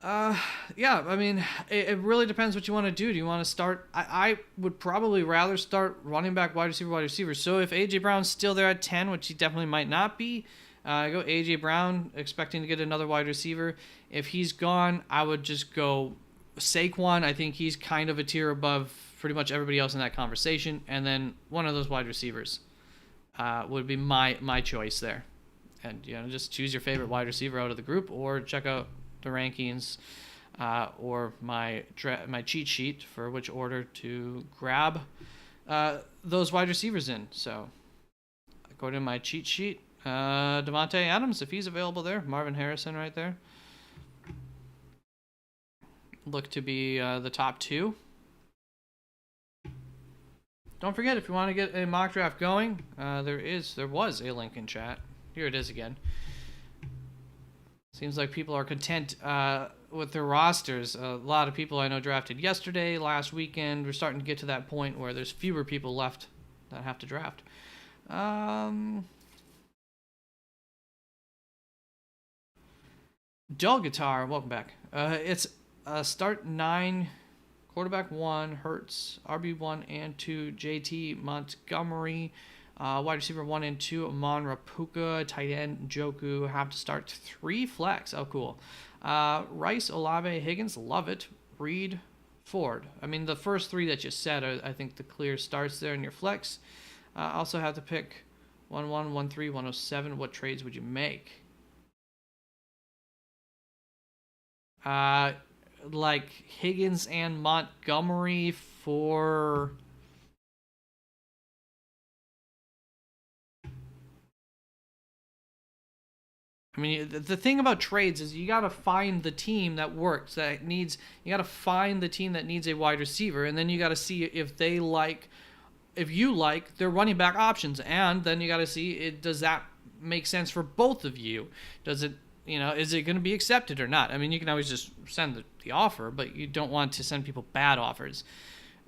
Yeah, I mean, it really depends what you want to do. Do you want to start? I would probably rather start running back, wide receiver. So, if A.J. Brown's still there at 10, which he definitely might not be, I go A.J. Brown, expecting to get another wide receiver. If he's gone, I would just go Saquon. I think he's kind of a tier above pretty much everybody else in that conversation. And then one of those wide receivers would be my choice there. And, just choose your favorite wide receiver out of the group, or check out the rankings or my cheat sheet for which order to grab those wide receivers in. So, according to my cheat sheet, Davante Adams, if he's available there. Marvin Harrison right there. Look to be the top 2. Don't forget, if you want to get a mock draft going, there was a link in chat. Here it is again. Seems like people are content with their rosters. A lot of people I know drafted yesterday, last weekend. We're starting to get to that point where there's fewer people left that have to draft. Dull Guitar, welcome back. It's start 9, quarterback 1, Hurts, RB 1 and 2, JT Montgomery, wide receiver 1 and 2, Amon Rapuka, tight end Njoku, have to start 3 flex. Oh, cool. Rice, Olave, Higgins, love it. Reed, Ford. I mean, the first 3 that you said are, I think, the clear starts there in your flex. Also have to pick 1-1, 1-3, 107. What trades would you make? Like Higgins and Montgomery for... I mean, the thing about trades is you got to find the team that works, you got to find the team that needs a wide receiver, and then you got to see if you like their running back options, and then you got to see, does that make sense for both of you? Does it, is it going to be accepted or not? I mean, you can always just send the offer, but you don't want to send people bad offers.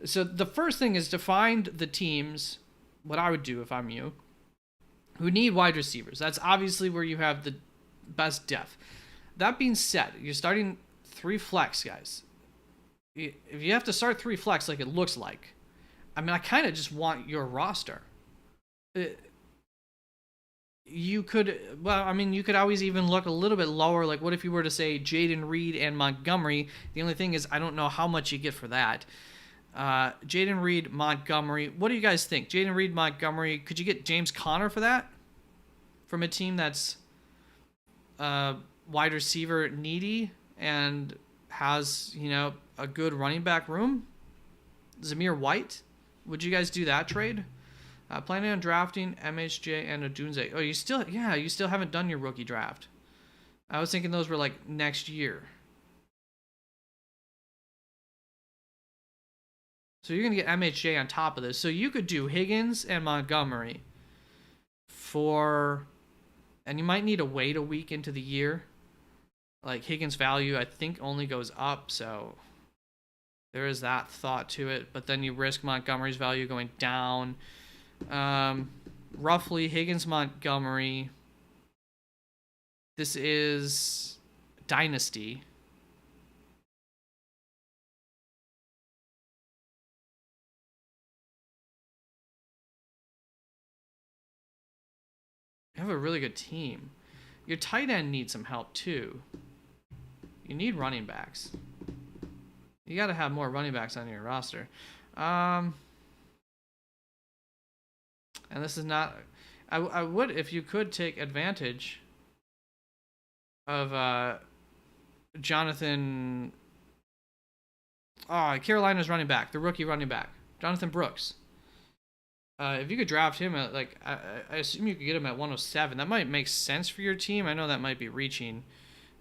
So the first thing is to find the teams, what I would do if I'm you, who need wide receivers. That's obviously where you have the best depth. That being said, you're starting 3 flex, guys. If you have to start 3 flex like it looks like, I mean, I kind of just want your roster. You could always even look a little bit lower. Like, what if you were to say Jaden Reed and Montgomery? The only thing is, I don't know how much you get for that. Jaden Reed, Montgomery. What do you guys think? Jaden Reed, Montgomery. Could you get James Conner for that? From a team that's wide receiver needy and has, a good running back room? Zamir White. Would you guys do that trade? Planning on drafting MHJ and Odunze. Oh, you still haven't done your rookie draft. I was thinking those were like next year. So you're going to get MHJ on top of this. So you could do Higgins and Montgomery and you might need to wait a week into the year. Like Higgins' value, I think, only goes up, so there is that thought to it. But then you risk Montgomery's value going down. Roughly, Higgins, Montgomery. This is Dynasty. You have a really good team. Your tight end needs some help too. You need running backs. You got to have more running backs on your roster. And this is not... I would, if you could, take advantage of Jonathan... Carolina's running back. The rookie running back. Jonathan Brooks. If you could draft him at, I assume you could get him at 107. That might make sense for your team. I know that might be reaching,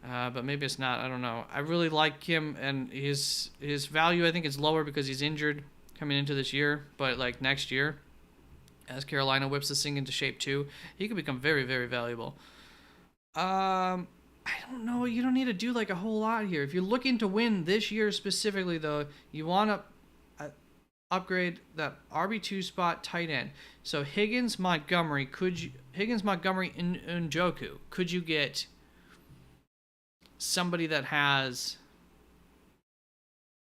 but maybe it's not. I don't know. I really like him, and his value, I think, is lower because he's injured coming into this year. But, next year, as Carolina whips this thing into shape too, he could become very, very valuable. I don't know. You don't need to do, a whole lot here. If you're looking to win this year specifically, though, you want to upgrade that RB2 spot tight end. So Higgins, Montgomery, Njoku. Could you get somebody that has...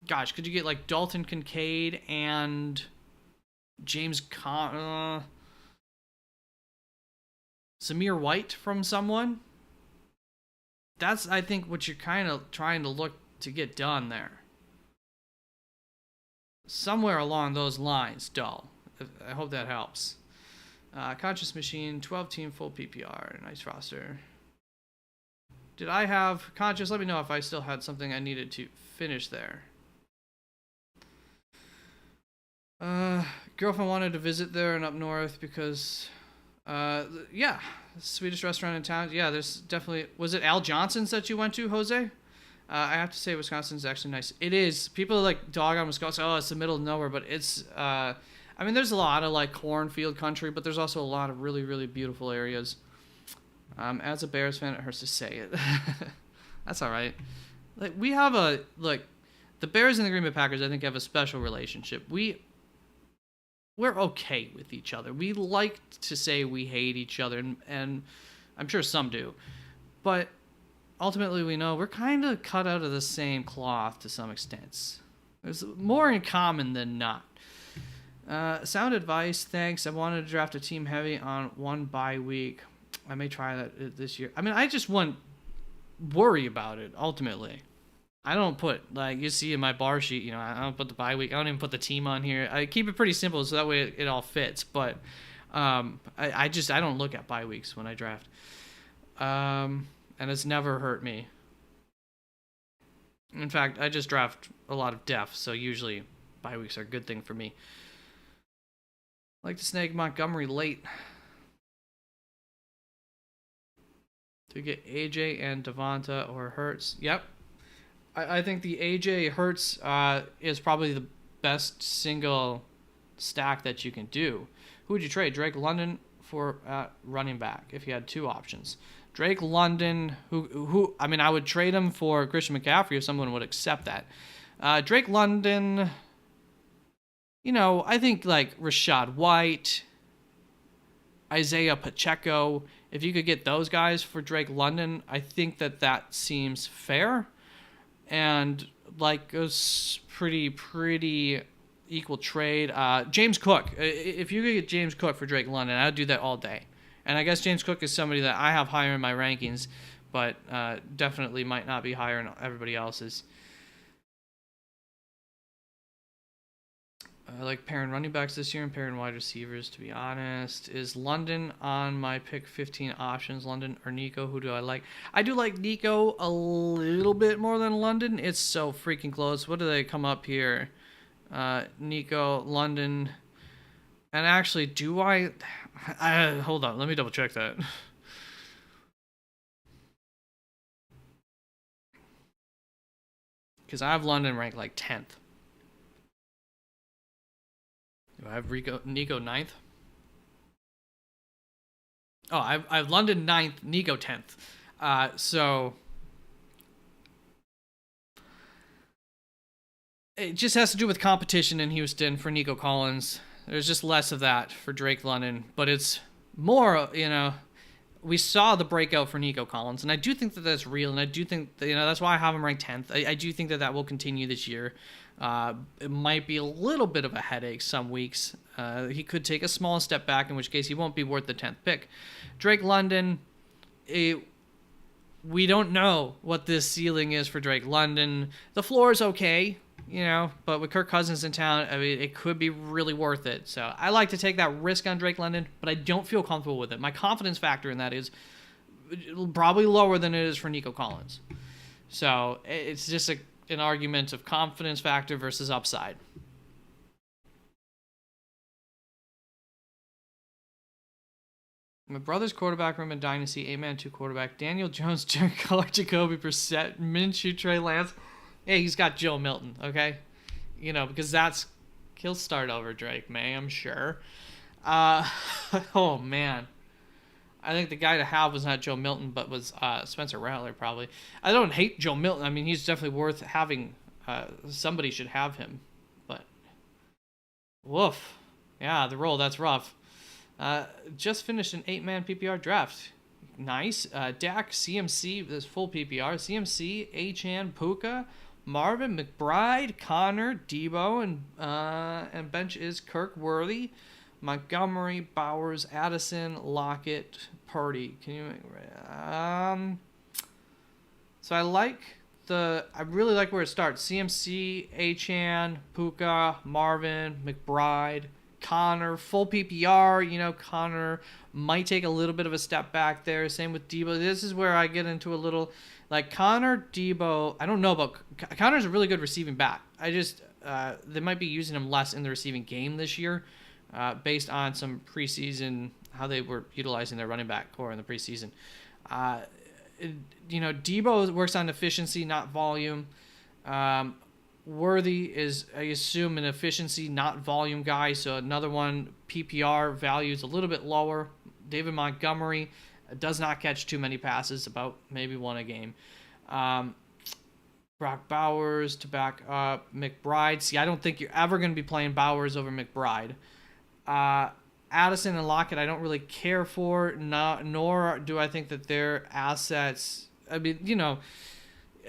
Gosh, could you get Dalton Kincaid and James Zamir White from someone? That's, I think, what you're kind of trying to look to get done there. Somewhere along those lines, Dull. I hope that helps. Conscious Machine, 12-team full PPR. Nice roster. Did I have... Conscious, let me know if I still had something I needed to finish there. Girlfriend wanted to visit there and up north because... Swedish restaurant in town. Yeah, there's definitely... Was it Al Johnson's that you went to, Jose? I have to say Wisconsin's actually nice. It is. People dog on Wisconsin. Oh, it's the middle of nowhere, but it's... there's a lot of cornfield country, but there's also a lot of really, really beautiful areas. As a Bears fan, it hurts to say it. That's all right. We have the Bears and the Green Bay Packers, I think, have a special relationship. We're okay with each other. We like to say we hate each other, and I'm sure some do. But ultimately, we know we're kind of cut out of the same cloth to some extent. There's more in common than not. Sound advice, thanks. I wanted to draft a team heavy on one bye week. I may try that this year. I just wouldn't worry about it, ultimately. I don't put, you see in my bar sheet, I don't put the bye week. I don't even put the team on here. I keep it pretty simple so that way it all fits. But I don't look at bye weeks when I draft. And it's never hurt me. In fact, I just draft a lot of depth, so usually bye weeks are a good thing for me. I like to snag Montgomery late to get AJ and Devonta or Hurts. Yep. I think the AJ Hurts is probably the best single stack that you can do. Who would you trade? Drake London for running back if you had two options. Drake London, I would trade him for Christian McCaffrey if someone would accept that. Drake London, I think Rachaad White, Isaiah Pacheco, if you could get those guys for Drake London, I think that seems fair. And a pretty equal trade. James Cook, if you could get James Cook for Drake London, I'd do that all day. And I guess James Cook is somebody that I have higher in my rankings, but definitely might not be higher in everybody else's. I like pairing running backs this year and pairing wide receivers, to be honest. Is London on my pick 15 options? London or Nico? Who do I like? I do like Nico a little bit more than London. It's so freaking close. What do they come up here? Nico, London. And actually, do I hold on. Let me double check that. Because I have London ranked like 10th. Do I have Nico 9th? Oh, I have London 9th, Nico 10th. So it just has to do with competition in Houston for Nico Collins. There's just less of that for Drake London, but it's more, we saw the breakout for Nico Collins, and I do think that that's real, and I do think that, that's why I have him ranked 10th. I do think that will continue this year. It might be a little bit of a headache some weeks. He could take a small step back, in which case he won't be worth the 10th pick. Drake London, we don't know what this ceiling is for Drake London. The floor is okay, but with Kirk Cousins in town, I mean, it could be really worth it. So I like to take that risk on Drake London, but I don't feel comfortable with it. My confidence factor in that is probably lower than it is for Nico Collins. So it's just an argument of confidence factor versus upside. My brother's quarterback room in Dynasty, 8-man, 2 quarterback. Daniel Jones, Jared Collar, Jacoby Brissett, Minshew, Trey Lance. Hey, he's got Joe Milton, okay? Because he'll start over Drake May, I'm sure. Oh, man. I think the guy to have was not Joe Milton, but was Spencer Rattler, probably. I don't hate Joe Milton. I mean, he's definitely worth having. Somebody should have him. But, woof. Yeah, the roll, that's rough. Just finished an 8-man PPR draft. Nice. Dak, CMC, this full PPR. CMC, Achane, Puka, Marvin, McBride, Connor, Debo, and bench is Kirk Worthy, Montgomery, Bowers, Addison, Lockett, Purdy. Can you? So I really like where it starts. CMC, Achane, Puka, Marvin, McBride, Connor, full PPR. Connor might take a little bit of a step back there. Same with Debo. This is where I get into a little, like, Connor, Debo. I don't know about Connor's a really good receiving back. I just they might be using him less in the receiving game this year, based on some preseason, how they were utilizing their running back core in the preseason. Debo works on efficiency, not volume. Worthy is, I assume, an efficiency, not volume guy. So another one, PPR value is a little bit lower. David Montgomery does not catch too many passes, about maybe one a game. Brock Bowers to back up McBride. See, I don't think you're ever going to be playing Bowers over McBride. Addison and Lockett, I don't really care for, nor do I think that their assets. I mean,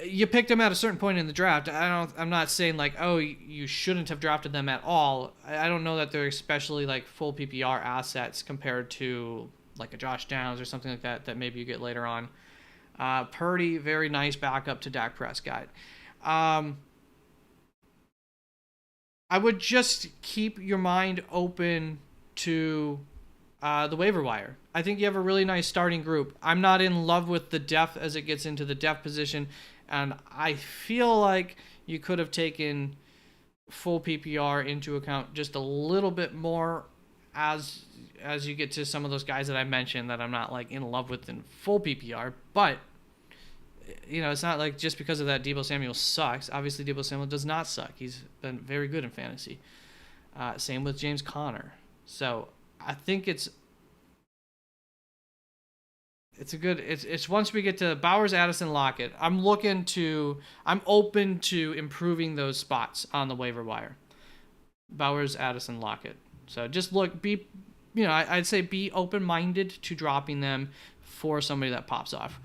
you picked them at a certain point in the draft. I'm not saying like, oh, you shouldn't have drafted them at all. I don't know that they're especially like full PPR assets compared to like a Josh Downs or something like that maybe you get later on. Purdy, very nice backup to Dak Prescott. I would just keep your mind open to the waiver wire. I think you have a really nice starting group. I'm not in love with the depth as it gets into the depth position, and I feel like you could have taken full PPR into account just a little bit more as you get to some of those guys that I mentioned that I'm not like in love with in full PPR. But it's not like just because of that Deebo Samuel sucks. Obviously, Deebo Samuel does not suck. He's been very good in fantasy. Same with James Conner. So I think it's once we get to Bowers, Addison, Lockett, I'm open to improving those spots on the waiver wire. Bowers, Addison, Lockett. So just I'd say be open-minded to dropping them for somebody that pops off.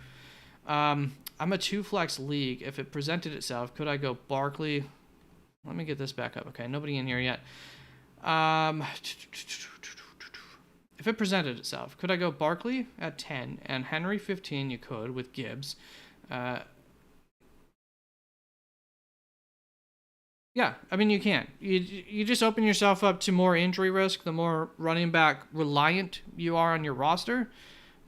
I'm a 2-flex league. If it presented itself, could I go Barkley? Let me get this back up. Okay, nobody in here yet. If it presented itself, could I go Barkley at 10 and Henry 15? You could with Gibbs. Yeah, I mean you can. You just open yourself up to more injury risk the more running back reliant you are on your roster.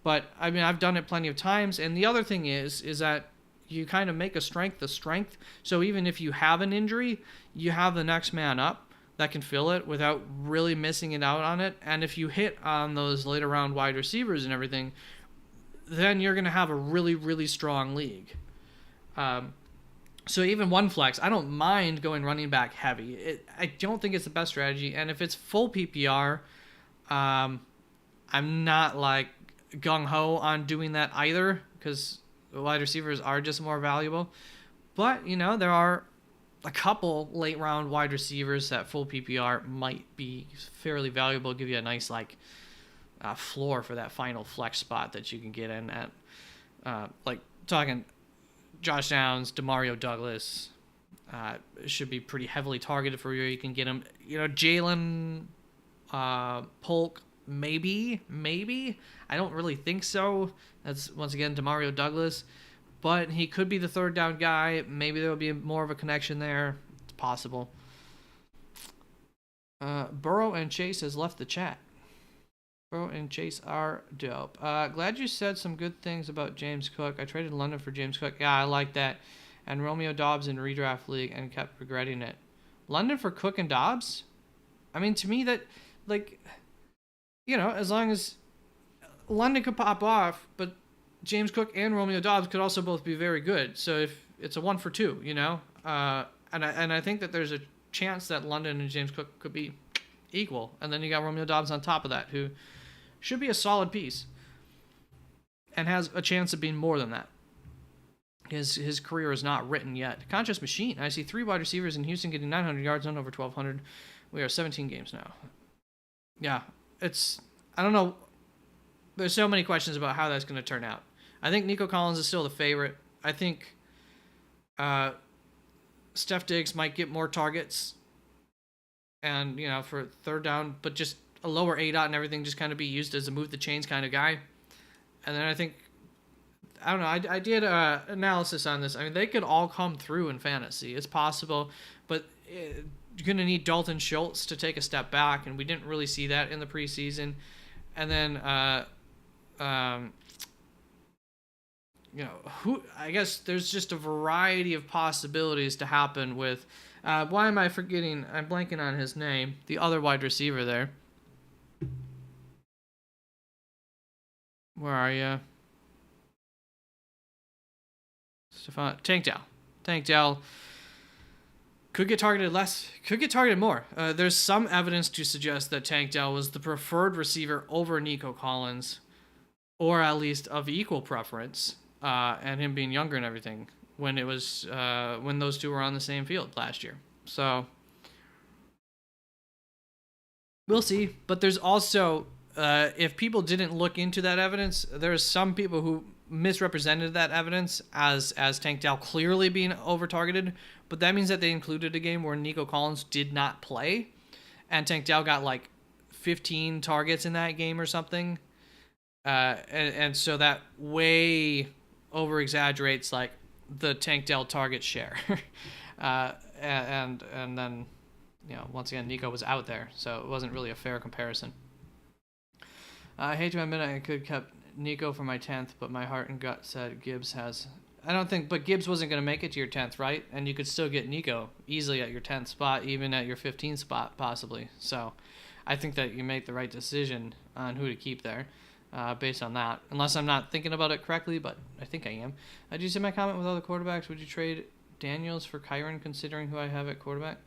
But I mean I've done it plenty of times. And the other thing is that you kind of make a strength a strength. So even if you have an injury, you have the next man up that can fill it without really missing it out on it. And if you hit on those later round wide receivers and everything, then you're going to have a really, really strong league. So even one flex, I don't mind going running back heavy. I don't think it's the best strategy. And if it's full PPR, I'm not like gung ho on doing that either because wide receivers are just more valuable. But there are a couple late round wide receivers that full PPR might be fairly valuable, give you a nice floor for that final flex spot that you can get in at, like talking Josh Downs, Demario Douglas, should be pretty heavily targeted for you. You can get him, Jalen Polk, maybe. I don't really think so. That's once again Demario Douglas, but he could be the third down guy. Maybe there'll be more of a connection there. It's possible. Burrow and Chase has left the chat. Burrow and Chase are dope. Glad you said some good things about James Cook. I traded London for James Cook. Yeah, I like that. And Romeo Doubs in redraft league and kept regretting it. London for Cook and Doubs? I mean, to me that, as long as London could pop off, but James Cook and Romeo Doubs could also both be very good. So if it's a 1 for 2, and I think that there's a chance that London and James Cook could be equal. And then you got Romeo Doubs on top of that, who should be a solid piece and has a chance of being more than that. His career is not written yet. Conscious Machine. I see 3 wide receivers in Houston getting 900 yards, none over 1,200. We are 17 games now. Yeah, I don't know. There's so many questions about how that's going to turn out. I think Nico Collins is still the favorite. I think Steph Diggs might get more targets and, for third down, but just a lower ADOT and everything, just kind of be used as a move the chains kind of guy. And then I think, I don't know, I did analysis on this. I mean, they could all come through in fantasy. It's possible, but you're going to need Dalton Schultz to take a step back, and we didn't really see that in the preseason. And then, I guess there's just a variety of possibilities to happen with, why am I forgetting? I'm blanking on his name. The other wide receiver there. Where are you? Tank Dell. Tank Dell could get targeted less, could get targeted more. There's some evidence to suggest that Tank Dell was the preferred receiver over Nico Collins, or at least of equal preference, and him being younger and everything when it was when those two were on the same field last year. So we'll see. But there's also, if people didn't look into that evidence, there's some people who misrepresented that evidence as Tank Dell clearly being over-targeted, but that means that they included a game where Nico Collins did not play, and Tank Dell got 15 targets in that game or something, and so that way over-exaggerates the Tank Dell target share, and then once again Nico was out there, so it wasn't really a fair comparison. I hate to admit I could have kept Nico for my 10th, but my heart and gut said Gibbs has. But Gibbs wasn't going to make it to your 10th, right? And you could still get Nico easily at your 10th spot, even at your 15th spot, possibly. So I think that you make the right decision on who to keep there based on that. Unless I'm not thinking about it correctly, but I think I am. Did you see my comment with other quarterbacks? Would you trade Daniels for Kyren, considering who I have at quarterback?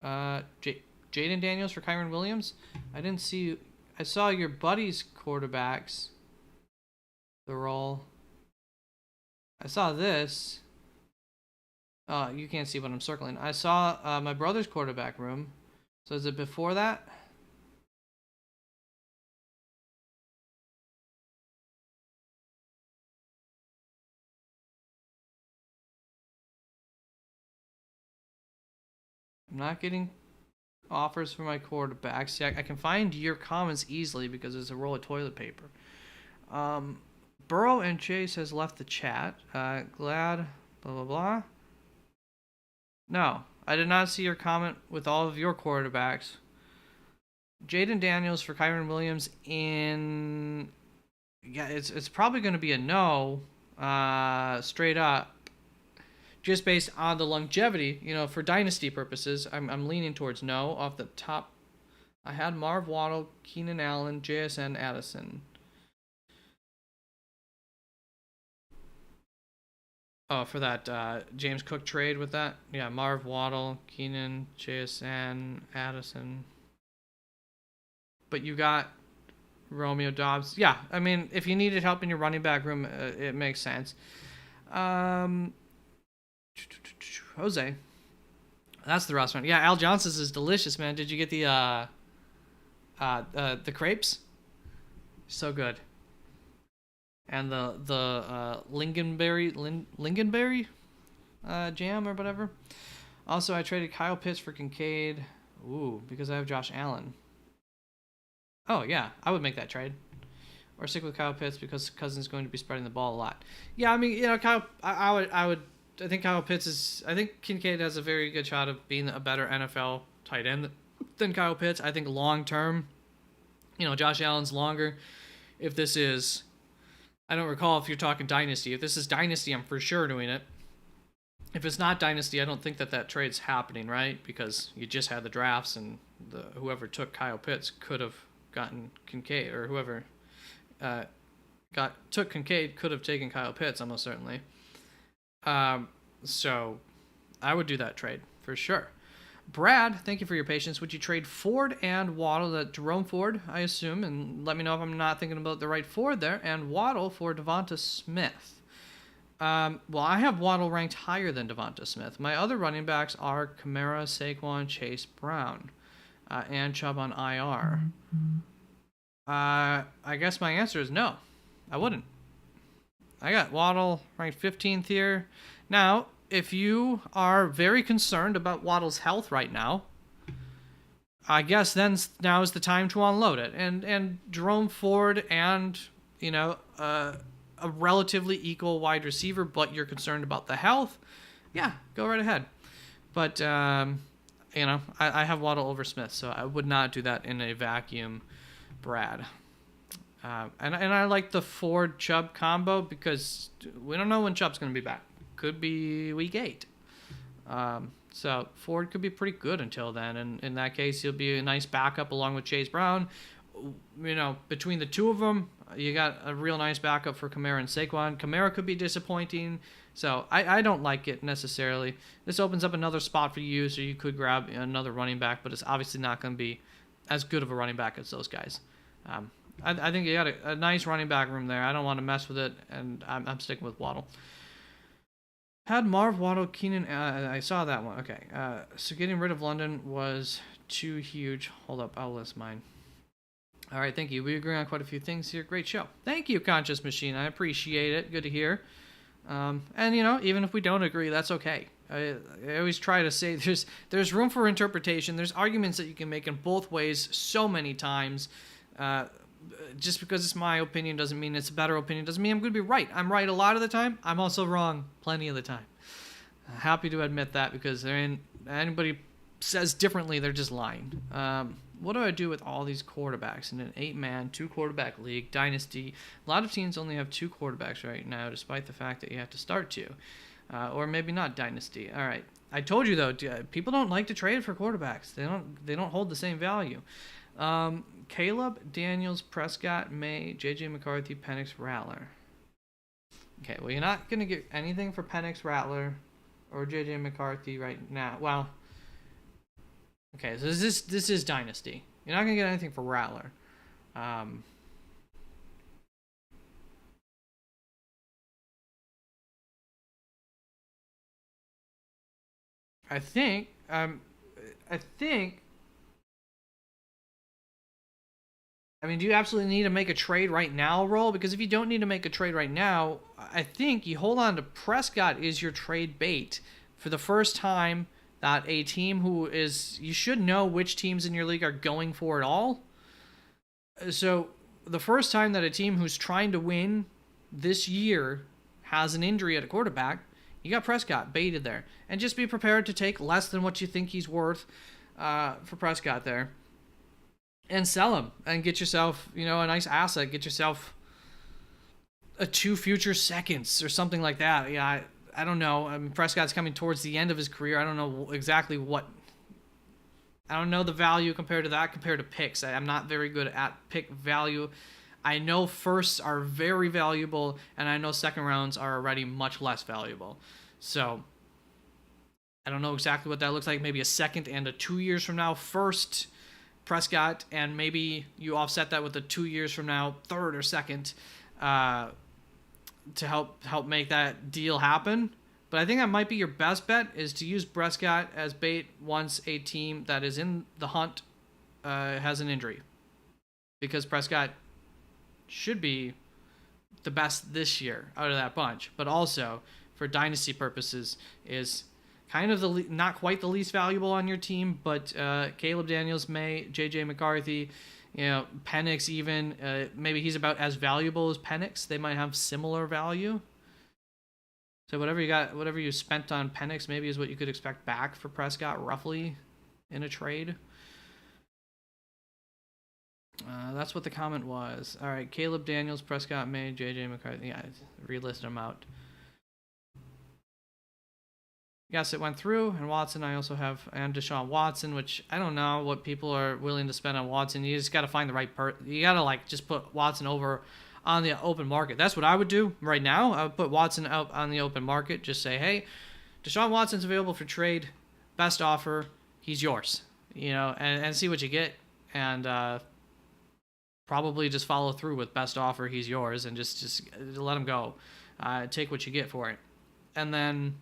Jaden Daniels for Kyren Williams? I didn't see. I saw your buddy's quarterbacks. The roll. I saw this. You can't see what I'm circling. I saw my brother's quarterback room. So is it before that? I'm not getting offers for my quarterbacks. See, I can find your comments easily because there's a roll of toilet paper. Burrow and Chase has left the chat. Glad, blah, blah, blah. No, I did not see your comment with all of your quarterbacks. Jaden Daniels for Kyren Williams in... Yeah, it's probably going to be a no, straight up. Just based on the longevity, for dynasty purposes, I'm leaning towards no. Off the top, I had Marv Waddle, Keenan Allen, JSN, Addison. Oh, for that James Cook trade with that? Yeah, Marv Waddle, Keenan, JSN, Addison. But you got Romeo Doubs. Yeah, I mean, if you needed help in your running back room, it makes sense. Jose. That's the restaurant. Yeah, Al Johnson's is delicious, man. Did you get the crepes? So good. And the lingonberry jam or whatever. Also, I traded Kyle Pitts for Kincaid. Ooh, because I have Josh Allen. Oh yeah, I would make that trade. Or stick with Kyle Pitts because Cousins is going to be spreading the ball a lot. Yeah, I mean, Kyle. I think Kyle Pitts is. I think Kincaid has a very good shot of being a better NFL tight end than Kyle Pitts. I think long term, Josh Allen's longer. If this is, I don't recall if you're talking dynasty. If this is dynasty, I'm for sure doing it. If it's not dynasty, I don't think that trade's happening, right? Because you just had the drafts, and whoever took Kyle Pitts could have gotten Kincaid, or whoever took Kincaid could have taken Kyle Pitts almost certainly. So I would do that trade for sure. Brad, thank you for your patience. Would you trade Ford and Waddle, Jerome Ford, I assume, and let me know if I'm not thinking about the right Ford there, and Waddle for Devonta Smith? Well, I have Waddle ranked higher than Devonta Smith. My other running backs are Kamara, Saquon, Chase Brown, and Chubb on IR. I guess my answer is no. I wouldn't. I got Waddle ranked 15th here. Now, if you are very concerned about Waddle's health right now, I guess then now is the time to unload it. And Jerome Ford and, a relatively equal wide receiver, but you're concerned about the health, yeah, go right ahead. But, I have Waddle over Smith, so I would not do that in a vacuum, Brad. And I like the Ford-Chubb combo because we don't know when Chubb's going to be back. Could be week 8. So Ford could be pretty good until then. And in that case, he'll be a nice backup along with Chase Brown. Between the two of them, you got a real nice backup for Kamara and Saquon. Kamara could be disappointing. So I don't like it necessarily. This opens up another spot for you, so you could grab another running back, but it's obviously not going to be as good of a running back as those guys. I think you got a nice running back room there. I don't want to mess with it, and I'm sticking with Waddle. Had Marv, Waddle, Keenan. I saw that one. Okay. So getting rid of London was too huge. Hold up. I'll list mine. All right. Thank you. We agree on quite a few things here. Great show. Thank you, Conscious Machine. I appreciate it. Good to hear. And, even if we don't agree, that's okay. I always try to say there's room for interpretation. There's arguments that you can make in both ways so many times. Just because it's my opinion doesn't mean it's a better opinion. Doesn't mean I'm going to be right. I'm right a lot of the time. I'm also wrong plenty of the time. Happy to admit that because anybody says differently, they're just lying. What do I do with all these quarterbacks in an 8-man, 2-quarterback league, dynasty? A lot of teams only have 2 quarterbacks right now, despite the fact that you have to start 2. Or maybe not dynasty. All right. I told you, though, people don't like to trade for quarterbacks. They don't hold the same value. Caleb, Daniels, Prescott, May, J.J. McCarthy, Penix, Rattler. Okay, well, you're not going to get anything for Penix, Rattler, or J.J. McCarthy right now. Well, okay, so this is Dynasty. You're not going to get anything for Rattler. I think I mean, do you absolutely need to make a trade right now, Roll? Because if you don't need to make a trade right now, I think you hold on to Prescott is your trade bait for the first time that a team who is... You should know which teams in your league are going for it all. So the first time that a team who's trying to win this year has an injury at a quarterback, You got Prescott baited there. And just be prepared to take less than what you think he's worth for Prescott there. And sell him and get yourself, a nice asset. Get yourself a 2 future seconds or something like that. Yeah, I don't know. I mean, Prescott's coming towards the end of his career. I don't know exactly what. I don't know the value compared to picks. I'm not very good at pick value. I know firsts are very valuable, and I know second rounds are already much less valuable. So I don't know exactly what that looks like. Maybe a second and a 2 years from now first Prescott, and maybe you offset that with a 2 years from now third or second to help make that deal happen. But I think that might be your best bet, is to use Prescott as bait once a team that is in the hunt has an injury. Because Prescott should be the best this year out of that bunch. But also, for dynasty purposes, is kind of not quite the least valuable on your team. But Caleb Daniels, J.J. McCarthy, Penix even. Maybe he's about as valuable as Penix. They might have similar value. So whatever you spent on Penix, maybe is what you could expect back for Prescott, roughly, in a trade. That's what the comment was. All right, Caleb Daniels, Prescott, J.J. McCarthy. Yeah, relisted them out. Yes, it went through, and Watson I also have, and Deshaun Watson, which I don't know what people are willing to spend on Watson. You just got to find the right you got to just put Watson over on the open market. That's what I would do right now. I would put Watson out on the open market. Just say, hey, Deshaun Watson's available for trade. Best offer. He's yours. And see what you get. And probably just follow through with best offer. He's yours. And just let him go. Take what you get for it. And then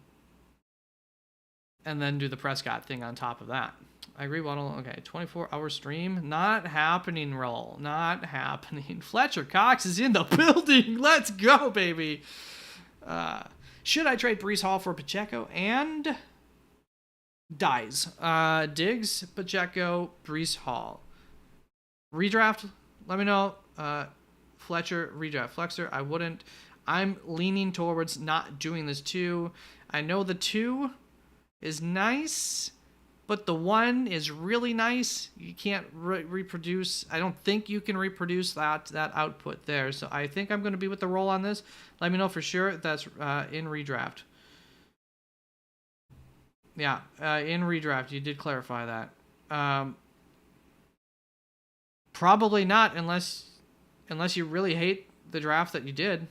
do the Prescott thing on top of that. I agree, Waddle. Okay, 24-hour stream. Not happening, roll. Not happening. Fletcher Cox is in the building. Let's go, baby. Should I trade Breece Hall for Pacheco and Diggs? Pacheco, Breece Hall. Redraft? Let me know. Fletcher, redraft. Flexer, I wouldn't. I'm leaning towards not doing this 2. I know the 2 is nice, but the 1 is really nice. You can't reproduce. I don't think you can reproduce that output there. So I think I'm going to be with the roll on this. Let me know for sure if that's in redraft. Yeah, in redraft. You did clarify that. Probably not unless you really hate the draft that you did.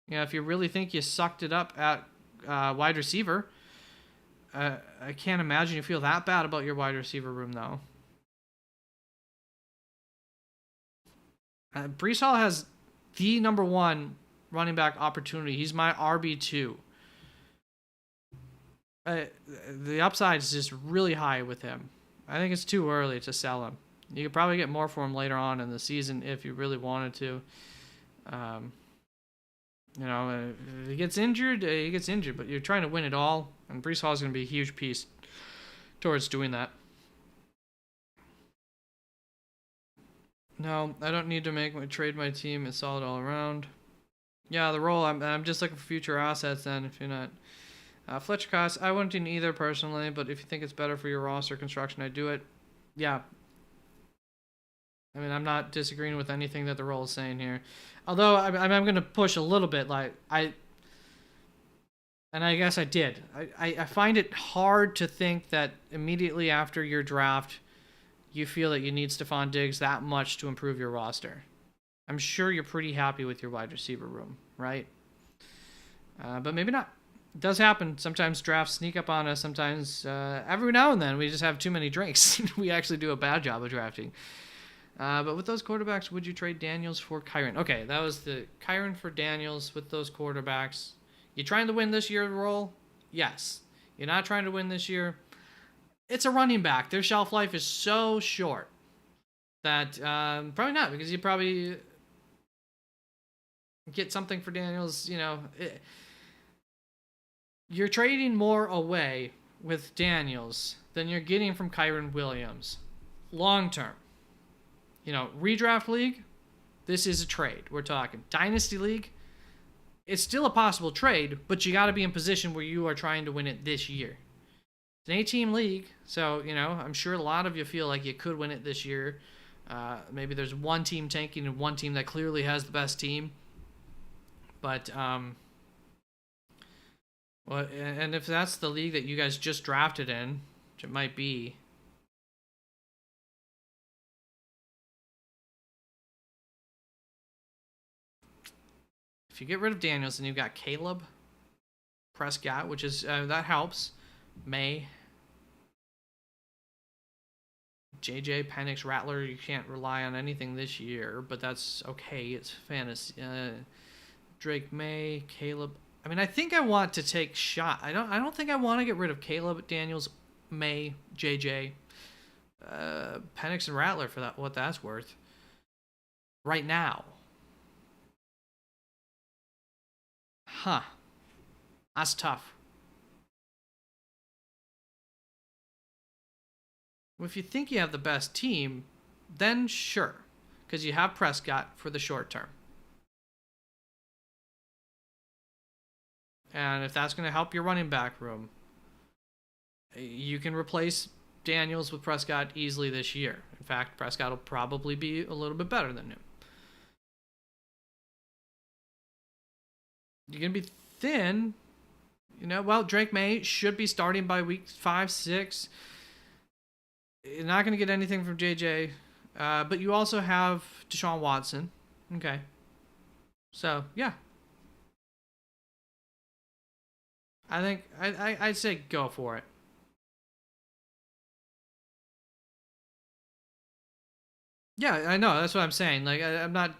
If you really think you sucked it up at wide receiver. I can't imagine you feel that bad about your wide receiver room, though. Breece Hall has the number 1 running back opportunity. He's my RB2. The upside is just really high with him. I think it's too early to sell him. You could probably get more for him later on in the season if you really wanted to. If he gets injured, he gets injured, but you're trying to win it all, and Breece Hall is going to be a huge piece towards doing that. No, I don't need to trade my team. It's solid all around. Yeah, the role, I'm just looking for future assets then, if you're not. Fletcher Cox, I wouldn't do either personally, but if you think it's better for your roster construction, I'd do it. Yeah. I mean, I'm not disagreeing with anything that the role is saying here. Although, I'm going to push a little bit. And I guess I did. I find it hard to think that immediately after your draft, you feel that you need Stephon Diggs that much to improve your roster. I'm sure you're pretty happy with your wide receiver room, right? But maybe not. It does happen. Sometimes drafts sneak up on us. Sometimes, every now and then, we just have too many drinks. We actually do a bad job of drafting. But with those quarterbacks, would you trade Daniels for Kyren? Okay, that was the Kyren for Daniels with those quarterbacks. You trying to win this year, Roll? Yes. You're not trying to win this year? It's a running back. Their shelf life is so short that probably not, because you probably get something for Daniels. You're trading more away with Daniels than you're getting from Kyren Williams long term. Redraft league, this is a trade. We're talking Dynasty league, it's still a possible trade, but you got to be in position where you are trying to win it this year. It's an 8-team league, so, I'm sure a lot of you feel like you could win it this year. Maybe there's one team tanking and one team that clearly has the best team. But, well, and if that's the league that you guys just drafted in, which it might be, if you get rid of Daniels, then you've got Caleb Prescott, which is, that helps. May. JJ, Penix, Rattler, you can't rely on anything this year, but that's okay. It's fantasy. Drake May, Caleb. I mean, I think I want to take shot. I don't think I want to get rid of Caleb, Daniels, May, JJ, Penix, and Rattler for that. What that's worth. Right now. Huh. That's tough. If you think you have the best team, then sure, because you have Prescott for the short term. And if that's going to help your running back room, you can replace Daniels with Prescott easily this year. In fact, Prescott will probably be a little bit better than him. You're going to be thin. Well, Drake May should be starting by week 5, 6. You're not going to get anything from JJ. But you also have Deshaun Watson. Okay. So, yeah. I think I'd say go for it. Yeah, I know. That's what I'm saying. Like, I'm not...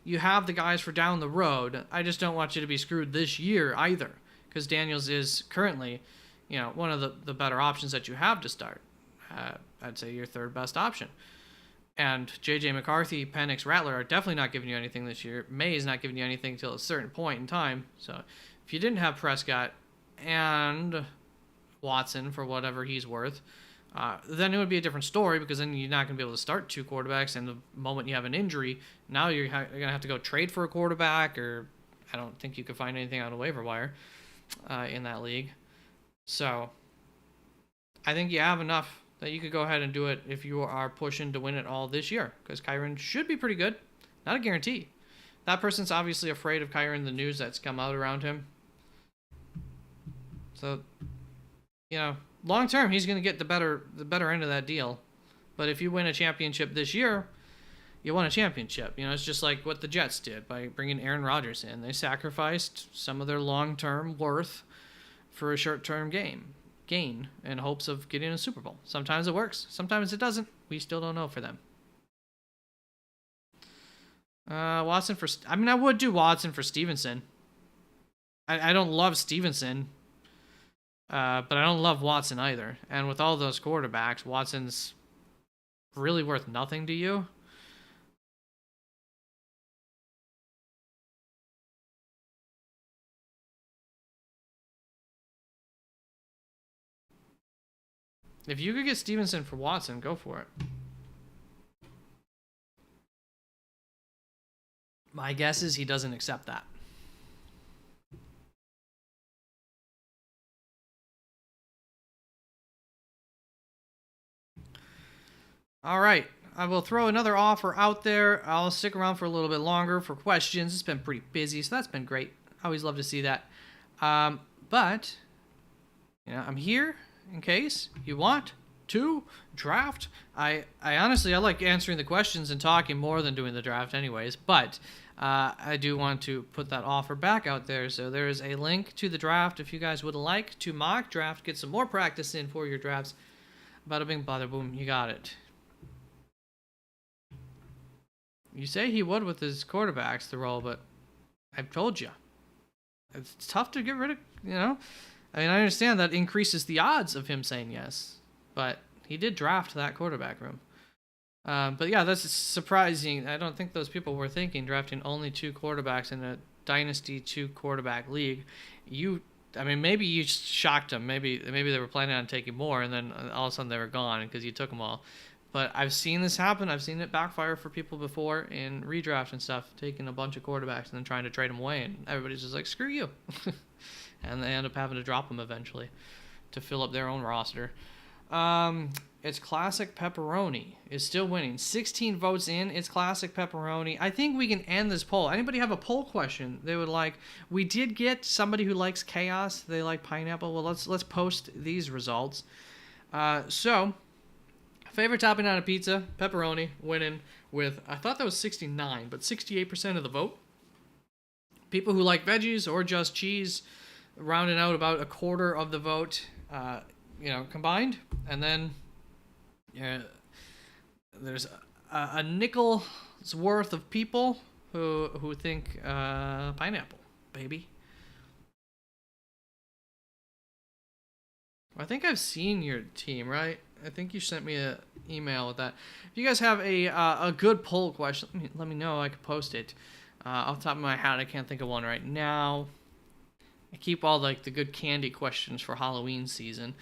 You have the guys for down the road. I just don't want you to be screwed this year either. Because Daniels is currently, one of the better options that you have to start. I'd say your third best option. And J.J. McCarthy, Penix, Rattler are definitely not giving you anything this year. May is not giving you anything until a certain point in time. So if you didn't have Prescott and Watson for whatever he's worth, then it would be a different story, because then you're not going to be able to start 2 quarterbacks, and the moment you have an injury, now you're going to have to go trade for a quarterback, or I don't think you could find anything on a waiver wire in that league. So I think you have enough that you could go ahead and do it if you are pushing to win it all this year, because Kyren should be pretty good. Not a guarantee. That person's obviously afraid of Kyren, the news that's come out around him. So, long term, he's going to get the better end of that deal. But if you win a championship this year, you won a championship. It's just like what the Jets did by bringing Aaron Rodgers in. They sacrificed some of their long-term worth for a short-term gain in hopes of getting a Super Bowl. Sometimes it works. Sometimes it doesn't. We still don't know for them. Watson for... I would do Watson for Stevenson. I don't love Stevenson. But I don't love Watson either. And with all those quarterbacks, Watson's really worth nothing to you. If you could get Stevenson for Watson, go for it. My guess is he doesn't accept that. All right. I will throw another offer out there. I'll stick around for a little bit longer for questions. It's been pretty busy, so that's been great. I always love to see that. But, I'm here in case you want to draft. I honestly, I like answering the questions and talking more than doing the draft anyways, but I do want to put that offer back out there. So there is a link to the draft if you guys would like to mock draft, get some more practice in for your drafts. Bada bing, bada boom, you got it. You say he would with his quarterbacks, the role, but I've told you. It's tough to get rid of, I understand that increases the odds of him saying yes, but he did draft that quarterback room. But yeah, that's surprising. I don't think those people were thinking drafting only 2 quarterbacks in a Dynasty 2 quarterback league. Maybe you shocked them. Maybe they were planning on taking more, and then all of a sudden they were gone because you took them all. But I've seen this happen. I've seen it backfire for people before in redraft and stuff, taking a bunch of quarterbacks and then trying to trade them away, and everybody's just like, screw you. And they end up having to drop them eventually to fill up their own roster. It's Classic Pepperoni is still winning. 16 votes in. It's Classic Pepperoni. I think we can end this poll. Anybody have a poll question they would like? We did get somebody who likes chaos. They like pineapple. Well, let's post these results. So, favorite topping on a pizza, pepperoni, winning with, I thought that was 69, but 68% of the vote. People who like veggies or just cheese, rounding out about a quarter of the vote, combined. And then there's a nickel's worth of people who think pineapple, baby. I think I've seen your team, right? I think you sent me an email with that. If you guys have a good poll question, let me know. I could post it. Off the top of my head, I can't think of one right now. I keep all the good candy questions for Halloween season.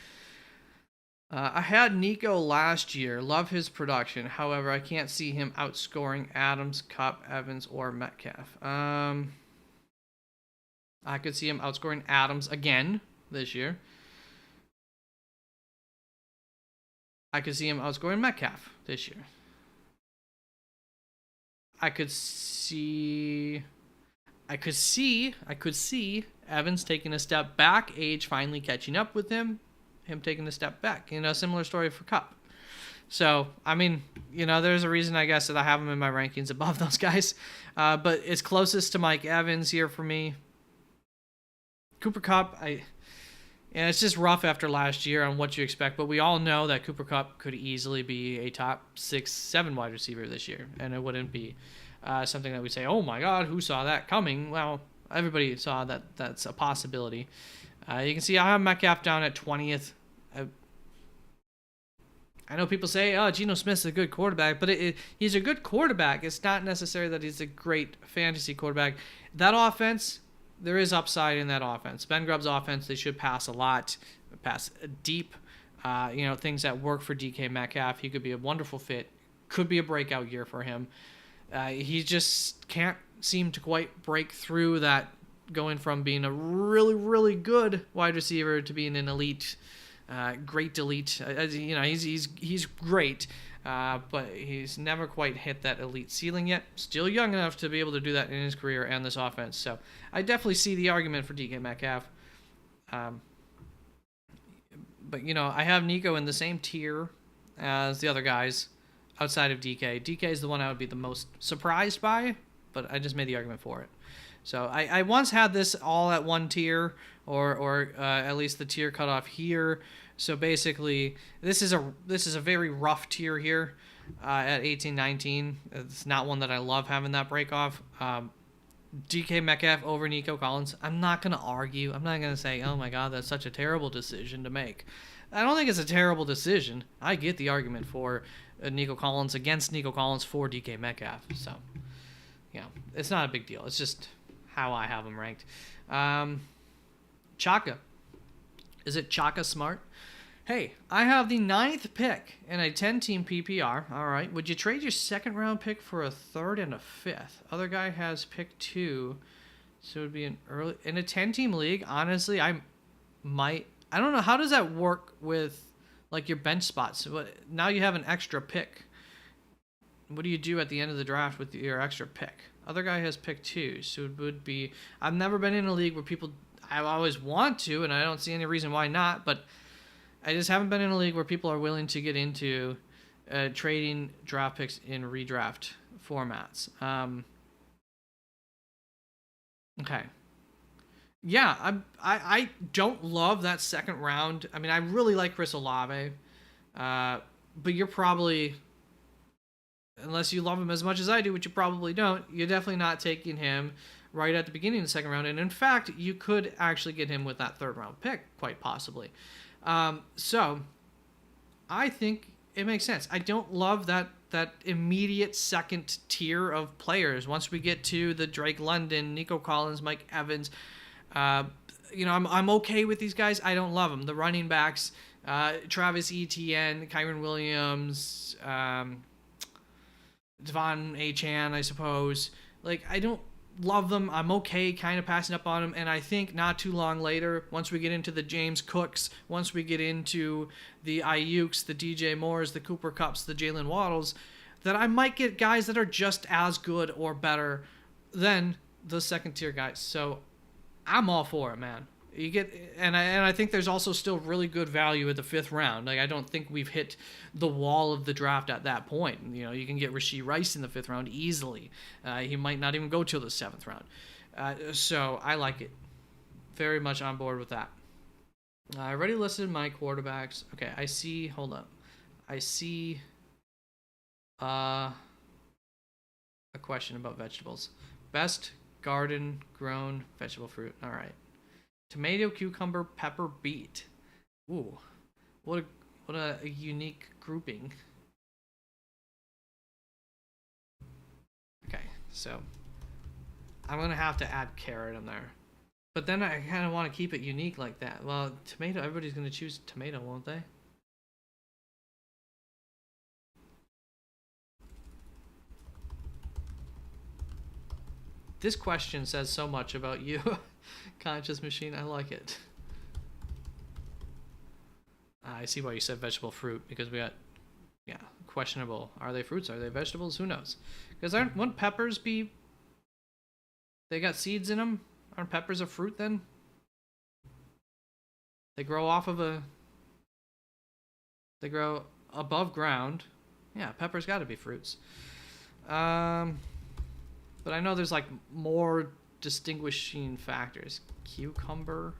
I had Nico last year. Love his production. However, I can't see him outscoring Adams, Kupp, Evans, or Metcalf. I could see him outscoring Adams again this year. I could see him outscoring Metcalf this year. I could see Evans taking a step back, age finally catching up with him taking a step back. Similar story for Kupp. So, there's a reason, I guess, that I have him in my rankings above those guys. But it's closest to Mike Evans here for me. Cooper Kupp, it's just rough after last year on what you expect, but we all know that Cooper Kupp could easily be a top 6-7 wide receiver this year, and it wouldn't be something that we say, oh my God, who saw that coming? Well, everybody saw that that's a possibility. You can see I have Metcalf down at 20th. I know people say, oh, Geno Smith's a good quarterback, but he's a good quarterback. It's not necessary that he's a great fantasy quarterback. That offense, there is upside in that offense. Ben Grubb's offense, they should pass a lot, pass deep, things that work for DK Metcalf. He could be a wonderful fit, could be a breakout year for him. He just can't seem to quite break through that, going from being a really, really good wide receiver to being an elite, great elite. He's great, but he's never quite hit that elite ceiling yet. Still young enough to be able to do that in his career and this offense. So I definitely see the argument for DK Metcalf. But I have Nico in the same tier as the other guys outside of DK. DK is the one I would be the most surprised by, but I just made the argument for it. So I once had this all at one tier, or at least the tier cut off here. So basically, this is a very rough tier here at 18-19. It's not one that I love having that break off. DK Metcalf over Nico Collins. I'm not going to argue. I'm not going to say, oh my God, that's such a terrible decision to make. I don't think it's a terrible decision. I get the argument for Nico Collins against Nico Collins for DK Metcalf. So, it's not a big deal. It's just how I have them ranked. Chaka. Is it Chaka Smart? Hey, I have the 9th pick in a 10-team PPR. All right. Would you trade your second-round pick for a 3rd and a 5th? Other guy has pick 2, so it would be in a 10-team league. Honestly, I don't know. How does that work with your bench spots? Now you have an extra pick. What do you do at the end of the draft with your extra pick? Other guy has pick 2, so it would be... I've never been in a league where people... I always want to, and I don't see any reason why not, but I just haven't been in a league where people are willing to get into trading draft picks in redraft formats. Okay. Yeah, I don't love that second round. I really like Chris Olave, but you're probably... Unless you love him as much as I do, which you probably don't, you're definitely not taking him right at the beginning of the second round. And in fact, you could actually get him with that 3rd round pick, quite possibly. So I think it makes sense. I don't love that immediate second tier of players. Once we get to the Drake London, Nico Collins, Mike Evans, I'm okay with these guys. I don't love them. The running backs, Travis Etienne, Kyron Williams, Devon Achane, I suppose. Like, I don't love them. I'm okay kind of passing up on them. And I think not too long later, once we get into the James Cooks, once we get into the Ayuks, the DJ Moores, the Cooper Kupps, the Jalen Waddles, that I might get guys that are just as good or better than the second tier guys. So I'm all for it, man. You get, and I think there's also still really good value at the 5th round. Like, I don't think we've hit the wall of the draft at that point. You know, you can get Rashee Rice in the 5th round easily. He might not even go till the 7th round. So I like it. Very much on board with that. I already listed my quarterbacks. Okay, I see. Hold up. I see. A question about vegetables. Best garden grown vegetable fruit. All right. Tomato, cucumber, pepper, beet. Ooh, what a unique grouping. Okay, so I'm gonna have to add carrot in there, but then I kind of want to keep it unique like that. Well, tomato. Everybody's gonna choose tomato, won't they? This question says so much about you. Conscious machine, I like it. I see why you said vegetable fruit, because we got, yeah, questionable. Are they fruits? Are they vegetables? Who knows? Because wouldn't peppers be, they got seeds in them? Aren't peppers a fruit then? They grow off of they grow above ground. Yeah, peppers got to be fruits. But I know there's like more distinguishing factors. Cucumber.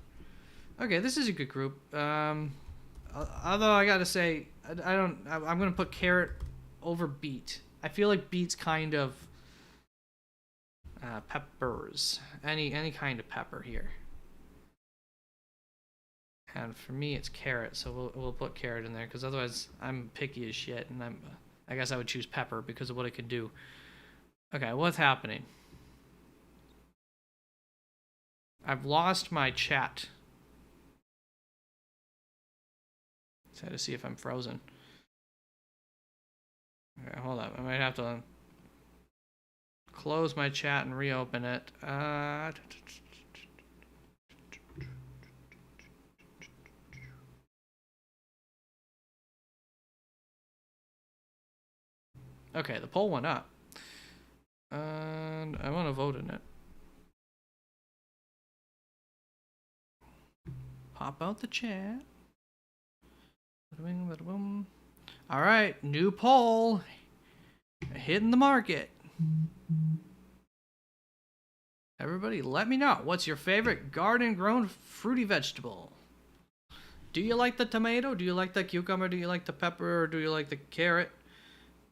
Okay, this is a good group. Although I gotta say, I'm gonna put carrot over beet. I feel like beet's kind of peppers. Any kind of pepper here. And for me, it's carrot, so we'll put carrot in there, because otherwise I'm picky as shit, and I guess I would choose pepper because of what it can do. Okay, what's happening? I've lost my chat. Try to see if I'm frozen. Okay, hold up. I might have to close my chat and reopen it. Okay, the poll went up. And I want to vote in it. Pop out the chat. All right, new poll. Hitting the market. Everybody, let me know. What's your favorite garden-grown fruity vegetable? Do you like the tomato? Do you like the cucumber? Do you like the pepper? Or do you like the carrot?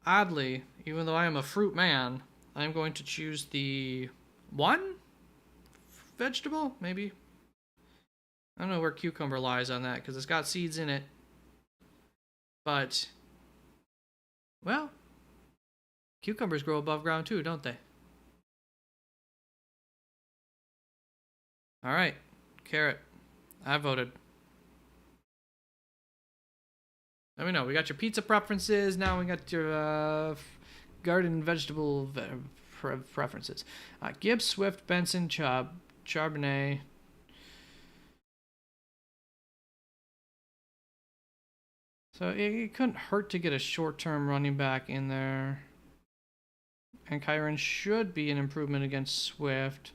Oddly, even though I am a fruit man, I'm going to choose the one vegetable, maybe. I don't know where cucumber lies on that, because it's got seeds in it. But, well, cucumbers grow above ground too, don't they? All right, carrot. I voted. Let me know. We got your pizza preferences. Now we got your garden vegetable preferences. Gibbs, Swift, Benson, Chubb, Charbonnet. So it couldn't hurt to get a short-term running back in there. And Kyron should be an improvement against Swift.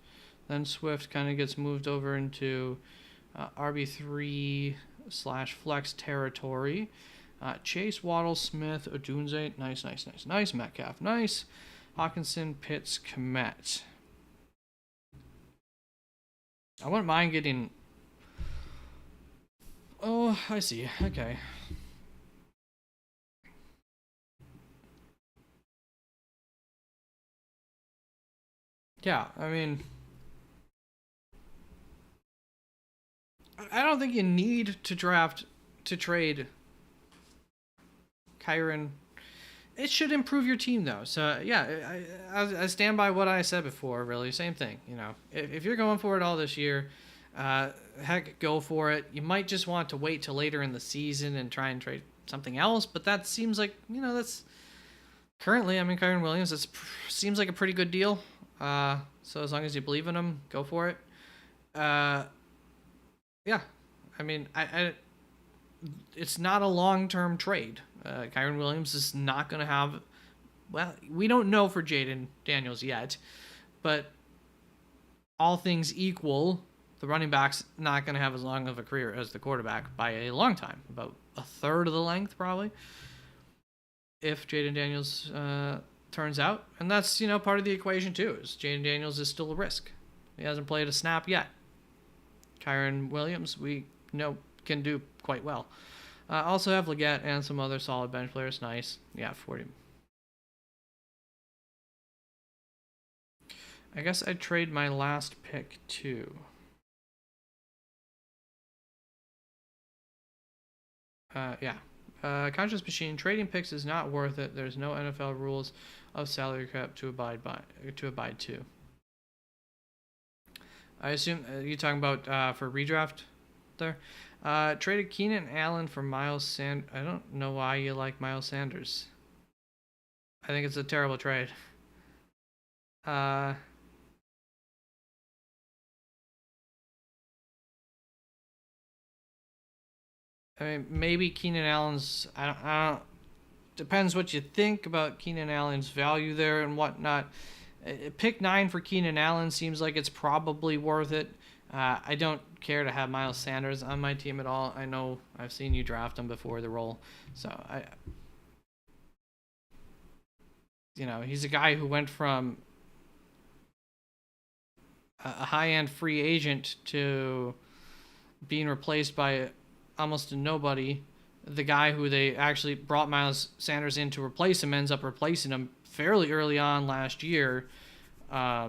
Then Swift kind of gets moved over into RB3/flex territory. Chase, Waddle, Smith, Odunze. Nice. Metcalf, nice. Hawkinson, Pitts, Kmet. I wouldn't mind getting... Oh, I see. Okay. Yeah, I mean... I don't think you need to trade Kyron. It should improve your team, though. So, yeah, I stand by what I said before, really. Same thing, you know. If you're going for it all this year, Heck, go for it. You might just want to wait till later in the season and try and trade something else, but that seems like, that's currently, I mean, Kyren Williams, seems like a pretty good deal. So as long as you believe in him, go for it. Yeah, I mean, it's not a long-term trade. Kyren Williams is not going to have, well, we don't know for Jaden Daniels yet, but all things equal, the running back's not going to have as long of a career as the quarterback by a long time, about a third of the length probably, if Jaden Daniels turns out. And that's, part of the equation too, is Jaden Daniels is still a risk. He hasn't played a snap yet. Kyren Williams, we know, can do quite well. Also have Leggett and some other solid bench players. Nice. Yeah, 40. I guess I'd trade my last pick too. Yeah. Conscious Machine, trading picks is not worth it. There's no NFL rules of salary cap to abide to. I assume you're talking about for redraft there. Traded Keenan Allen for Miles Sanders. I don't know why you like Miles Sanders. I think it's a terrible trade. I mean, maybe Keenan Allen's. I don't. Depends what you think about Keenan Allen's value there and whatnot. Pick 9 for Keenan Allen seems like it's probably worth it. I don't care to have Miles Sanders on my team at all. I know I've seen you draft him before the role, so he's a guy who went from a high-end free agent to being replaced by almost a nobody. The guy who they actually brought Miles Sanders in to replace him ends up replacing him fairly early on last year. I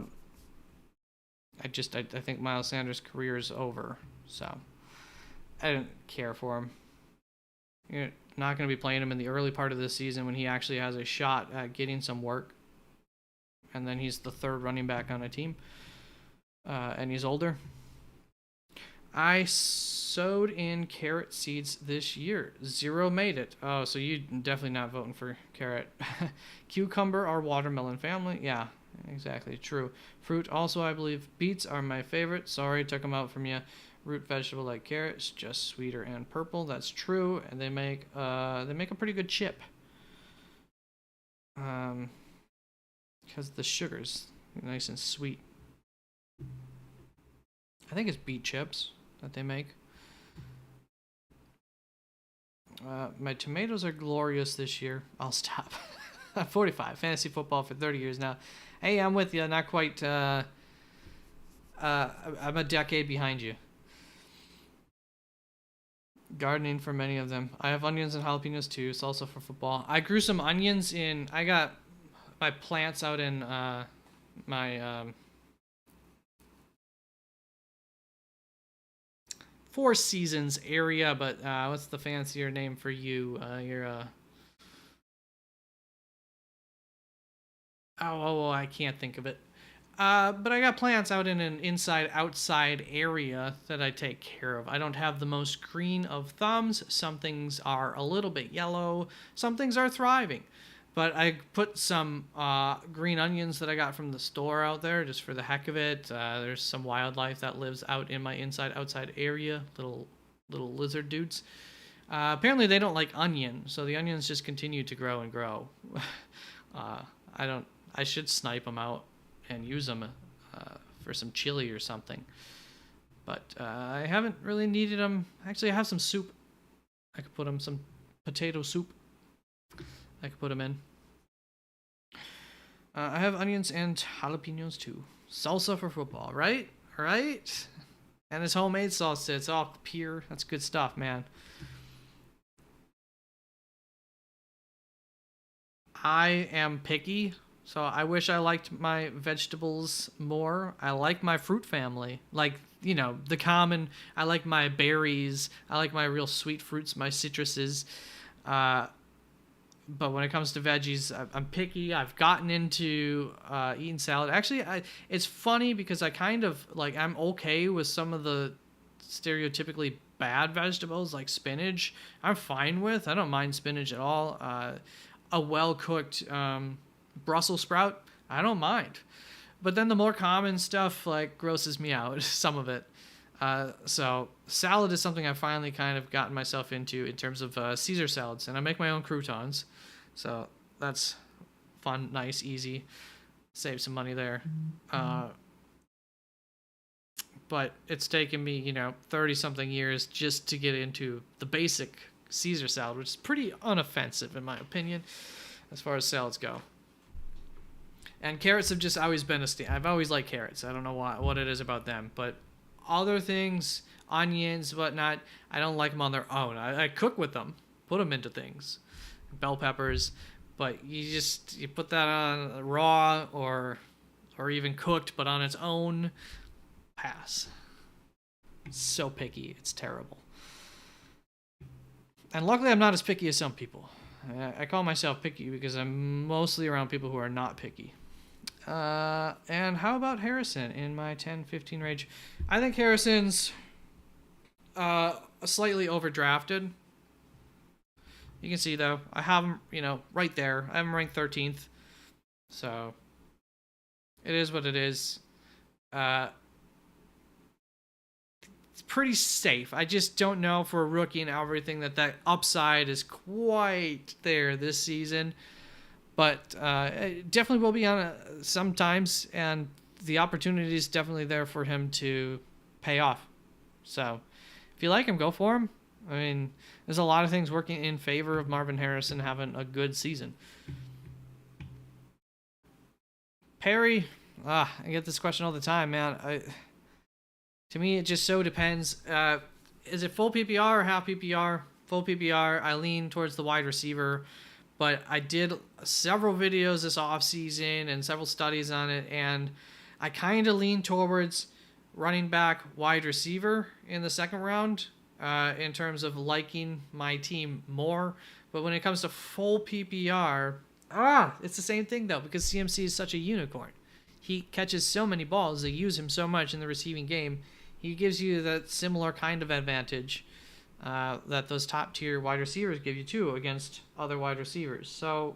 think Miles Sanders' career is over, so I don't care for him. You're not going to be playing him in the early part of the season when he actually has a shot at getting some work, and then he's the third running back on a team, and he's older. I sowed in carrot seeds this year. 0 made it. Oh, so you definitely not voting for carrot. Cucumber or watermelon family? Yeah, exactly. True. Fruit also, I believe. Beets are my favorite. Sorry, took them out from you. Root vegetable like carrots, just sweeter and purple. That's true. And they make a pretty good chip. Because the sugar's nice and sweet. I think it's beet chips that they make. My tomatoes are glorious this year. I'll stop. I'm 45. Fantasy football for 30 years now. Hey, I'm with you. Not quite. I'm a decade behind you. Gardening for many of them. I have onions and jalapenos too. Salsa for football. I grew some onions in. I got my plants out in my Four Seasons area, but what's the fancier name for you? I can't think of it. But I got plants out in an inside-outside area that I take care of. I don't have the most green of thumbs. Some things are a little bit yellow. Some things are thriving. But I put some green onions that I got from the store out there just for the heck of it. There's some wildlife that lives out in my inside-outside area, little lizard dudes. Apparently they don't like onion, so the onions just continue to grow and grow. I should snipe them out and use them for some chili or something. But I haven't really needed them. Actually, I have some soup. I could put them some potato soup. I could put them in. I have onions and jalapenos too. Salsa for football, right? Right? And it's homemade salsa. It's all pure. That's good stuff, man. I am picky, so I wish I liked my vegetables more. I like my fruit family. Like, the common. I like my berries. I like my real sweet fruits, my citruses. But when it comes to veggies, I'm picky. I've gotten into eating salad. Actually, it's funny because I kind of like I'm okay with some of the stereotypically bad vegetables like spinach. I'm fine with. I don't mind spinach at all. A well cooked Brussels sprout, I don't mind. But then the more common stuff like grosses me out. Some of it. So salad is something I've finally kind of gotten myself into in terms of Caesar salads, and I make my own croutons, so that's fun, nice, easy, save some money there. But it's taken me 30 something years just to get into the basic Caesar salad, which is pretty unoffensive in my opinion as far as salads go. And carrots have just always been I've always liked carrots. I don't know what it is about them, but other things, onions, whatnot, I don't like them on their own. I cook with them, put them into things, bell peppers, but you put that on raw or even cooked, but on its own, pass. It's so picky, it's terrible. And luckily, I'm not as picky as some people. I call myself picky because I'm mostly around people who are not picky. And how about Harrison in my 10-15 range? I think Harrison's slightly overdrafted. You can see, though, I have him, right there. I have him ranked 13th. So, it is what it is. It's pretty safe. I just don't know for a rookie and everything that upside is quite there this season. But it definitely will be on sometimes, and the opportunity is definitely there for him to pay off. So, if you like him, go for him. I mean, there's a lot of things working in favor of Marvin Harrison having a good season. Perry, I get this question all the time, man. To me, it just so depends. Is it full PPR or half PPR? Full PPR, I lean towards the wide receiver. But I did several videos this offseason and several studies on it, and I kind of lean towards running back, wide receiver in the second round in terms of liking my team more. But when it comes to full PPR, it's the same thing, though, because CMC is such a unicorn. He catches so many balls. They use him so much in the receiving game. He gives you that similar kind of advantage that those top tier wide receivers give you too against other wide receivers. So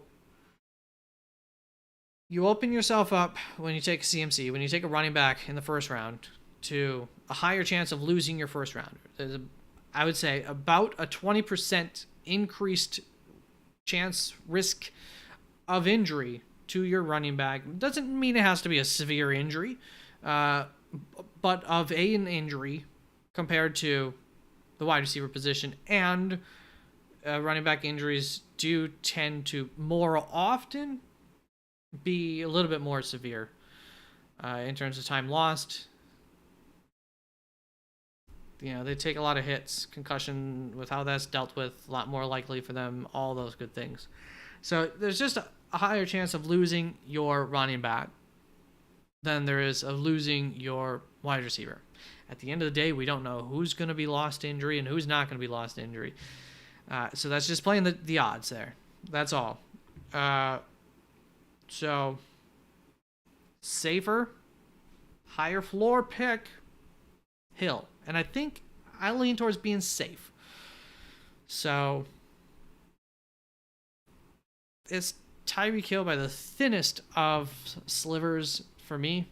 you open yourself up when you take a CMC, when you take a running back in the first round, to a higher chance of losing your first round. There's I would say about a 20% increased risk of injury to your running back. Doesn't mean it has to be a severe injury, but of an injury compared to the wide receiver position. And running back injuries do tend to more often be a little bit more severe in terms of time lost. They take a lot of hits, concussion, with how that's dealt with, a lot more likely for them, all those good things. So there's just a higher chance of losing your running back than there is of losing your wide receiver. At the end of the day, we don't know who's going to be lost to injury and who's not going to be lost to injury. So that's just playing the odds there. That's all. So, safer, higher floor pick, Hill. And I think I lean towards being safe. So, it's Tyreek Hill by the thinnest of slivers for me.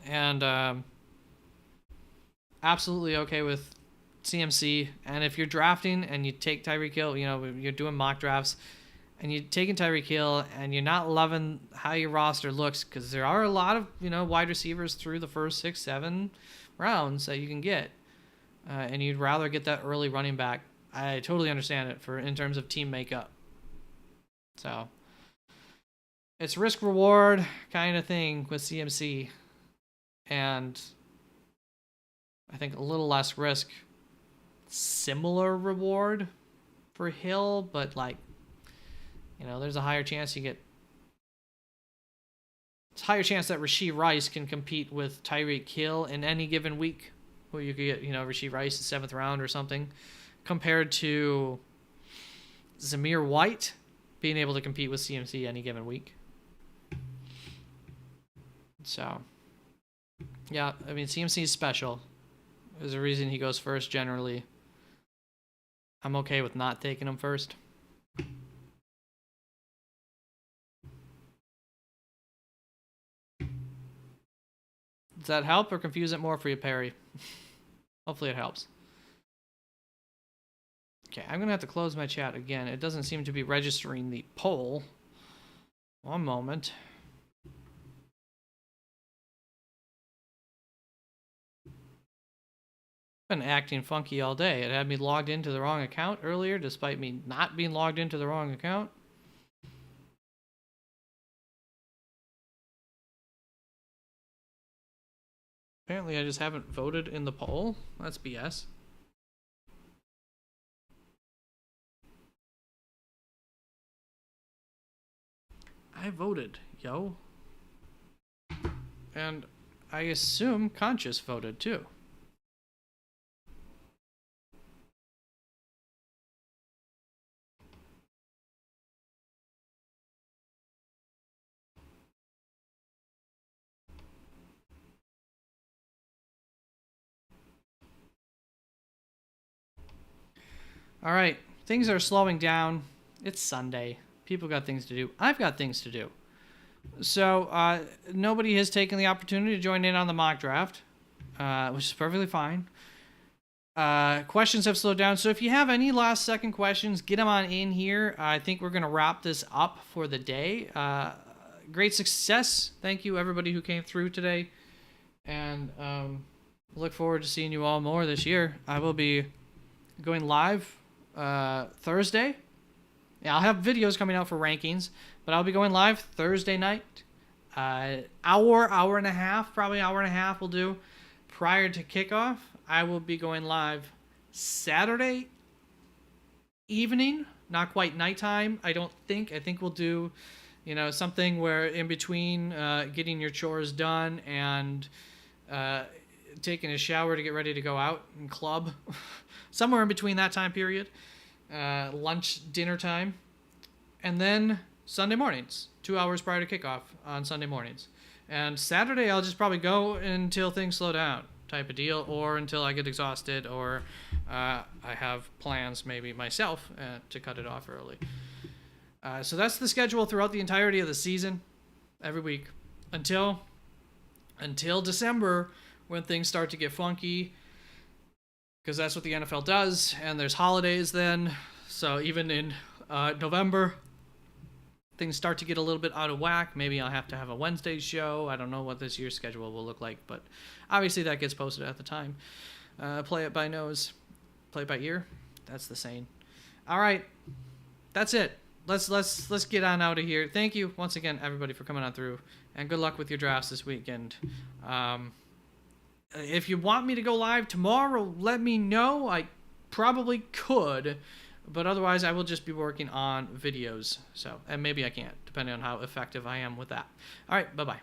And absolutely okay with CMC. And if you're drafting and you take Tyreek Hill, you're doing mock drafts, and you're taking Tyreek Hill and you're not loving how your roster looks, because there are a lot of wide receivers through the first 6-7 rounds that you can get, and you'd rather get that early running back. I totally understand it in terms of team makeup. So it's risk reward kind of thing with CMC, and I think a little less risk, similar reward for Hill, but there's a higher chance it's a higher chance that Rashee Rice can compete with Tyreek Hill in any given week, where you could get, Rashee Rice in 7th round or something, compared to Zamir White being able to compete with CMC any given week. So, yeah, I mean, CMC is special. There's a reason he goes first generally. I'm okay with not taking him first. Does that help or confuse it more for you, Perry? Hopefully it helps. Okay, I'm going to have to close my chat again. It doesn't seem to be registering the poll. One moment. Been acting funky all day. It had me logged into the wrong account earlier, despite me not being logged into the wrong account. Apparently I just haven't voted in the poll. That's BS. I voted, yo. And I assume Conscious voted too. All right, things are slowing down. It's Sunday. People got things to do. I've got things to do. So nobody has taken the opportunity to join in on the mock draft, which is perfectly fine. Questions have slowed down. So if you have any last second questions, get them on in here. I think we're going to wrap this up for the day. Great success. Thank you, everybody who came through today. And look forward to seeing you all more this year. I will be going live Thursday. Yeah, I'll have videos coming out for rankings, but I'll be going live Thursday night. Hour and a half, probably hour and a half will do. Prior to kickoff, I will be going live Saturday evening, not quite nighttime. I think we'll do, something where in between getting your chores done and taking a shower to get ready to go out and club. Somewhere in between that time period. Lunch, dinner time. And then Sunday mornings, 2 hours prior to kickoff on Sunday mornings. And Saturday, I'll just probably go until things slow down type of deal, or until I get exhausted, or I have plans maybe myself to cut it off early. So that's the schedule throughout the entirety of the season, every week, until December, when things start to get funky, because that's what the NFL does, and there's holidays then. So even in November, things start to get a little bit out of whack. Maybe I'll have to have a Wednesday show. I don't know what this year's schedule will look like, but obviously that gets posted at the time. Play it by nose, play it by ear. That's the saying. All right, that's it. Let's get on out of here. Thank you once again, everybody, for coming on through, and good luck with your drafts this weekend. If you want me to go live tomorrow, let me know. I probably could, but otherwise I will just be working on videos. So, and maybe I can't, depending on how effective I am with that. All right, bye-bye.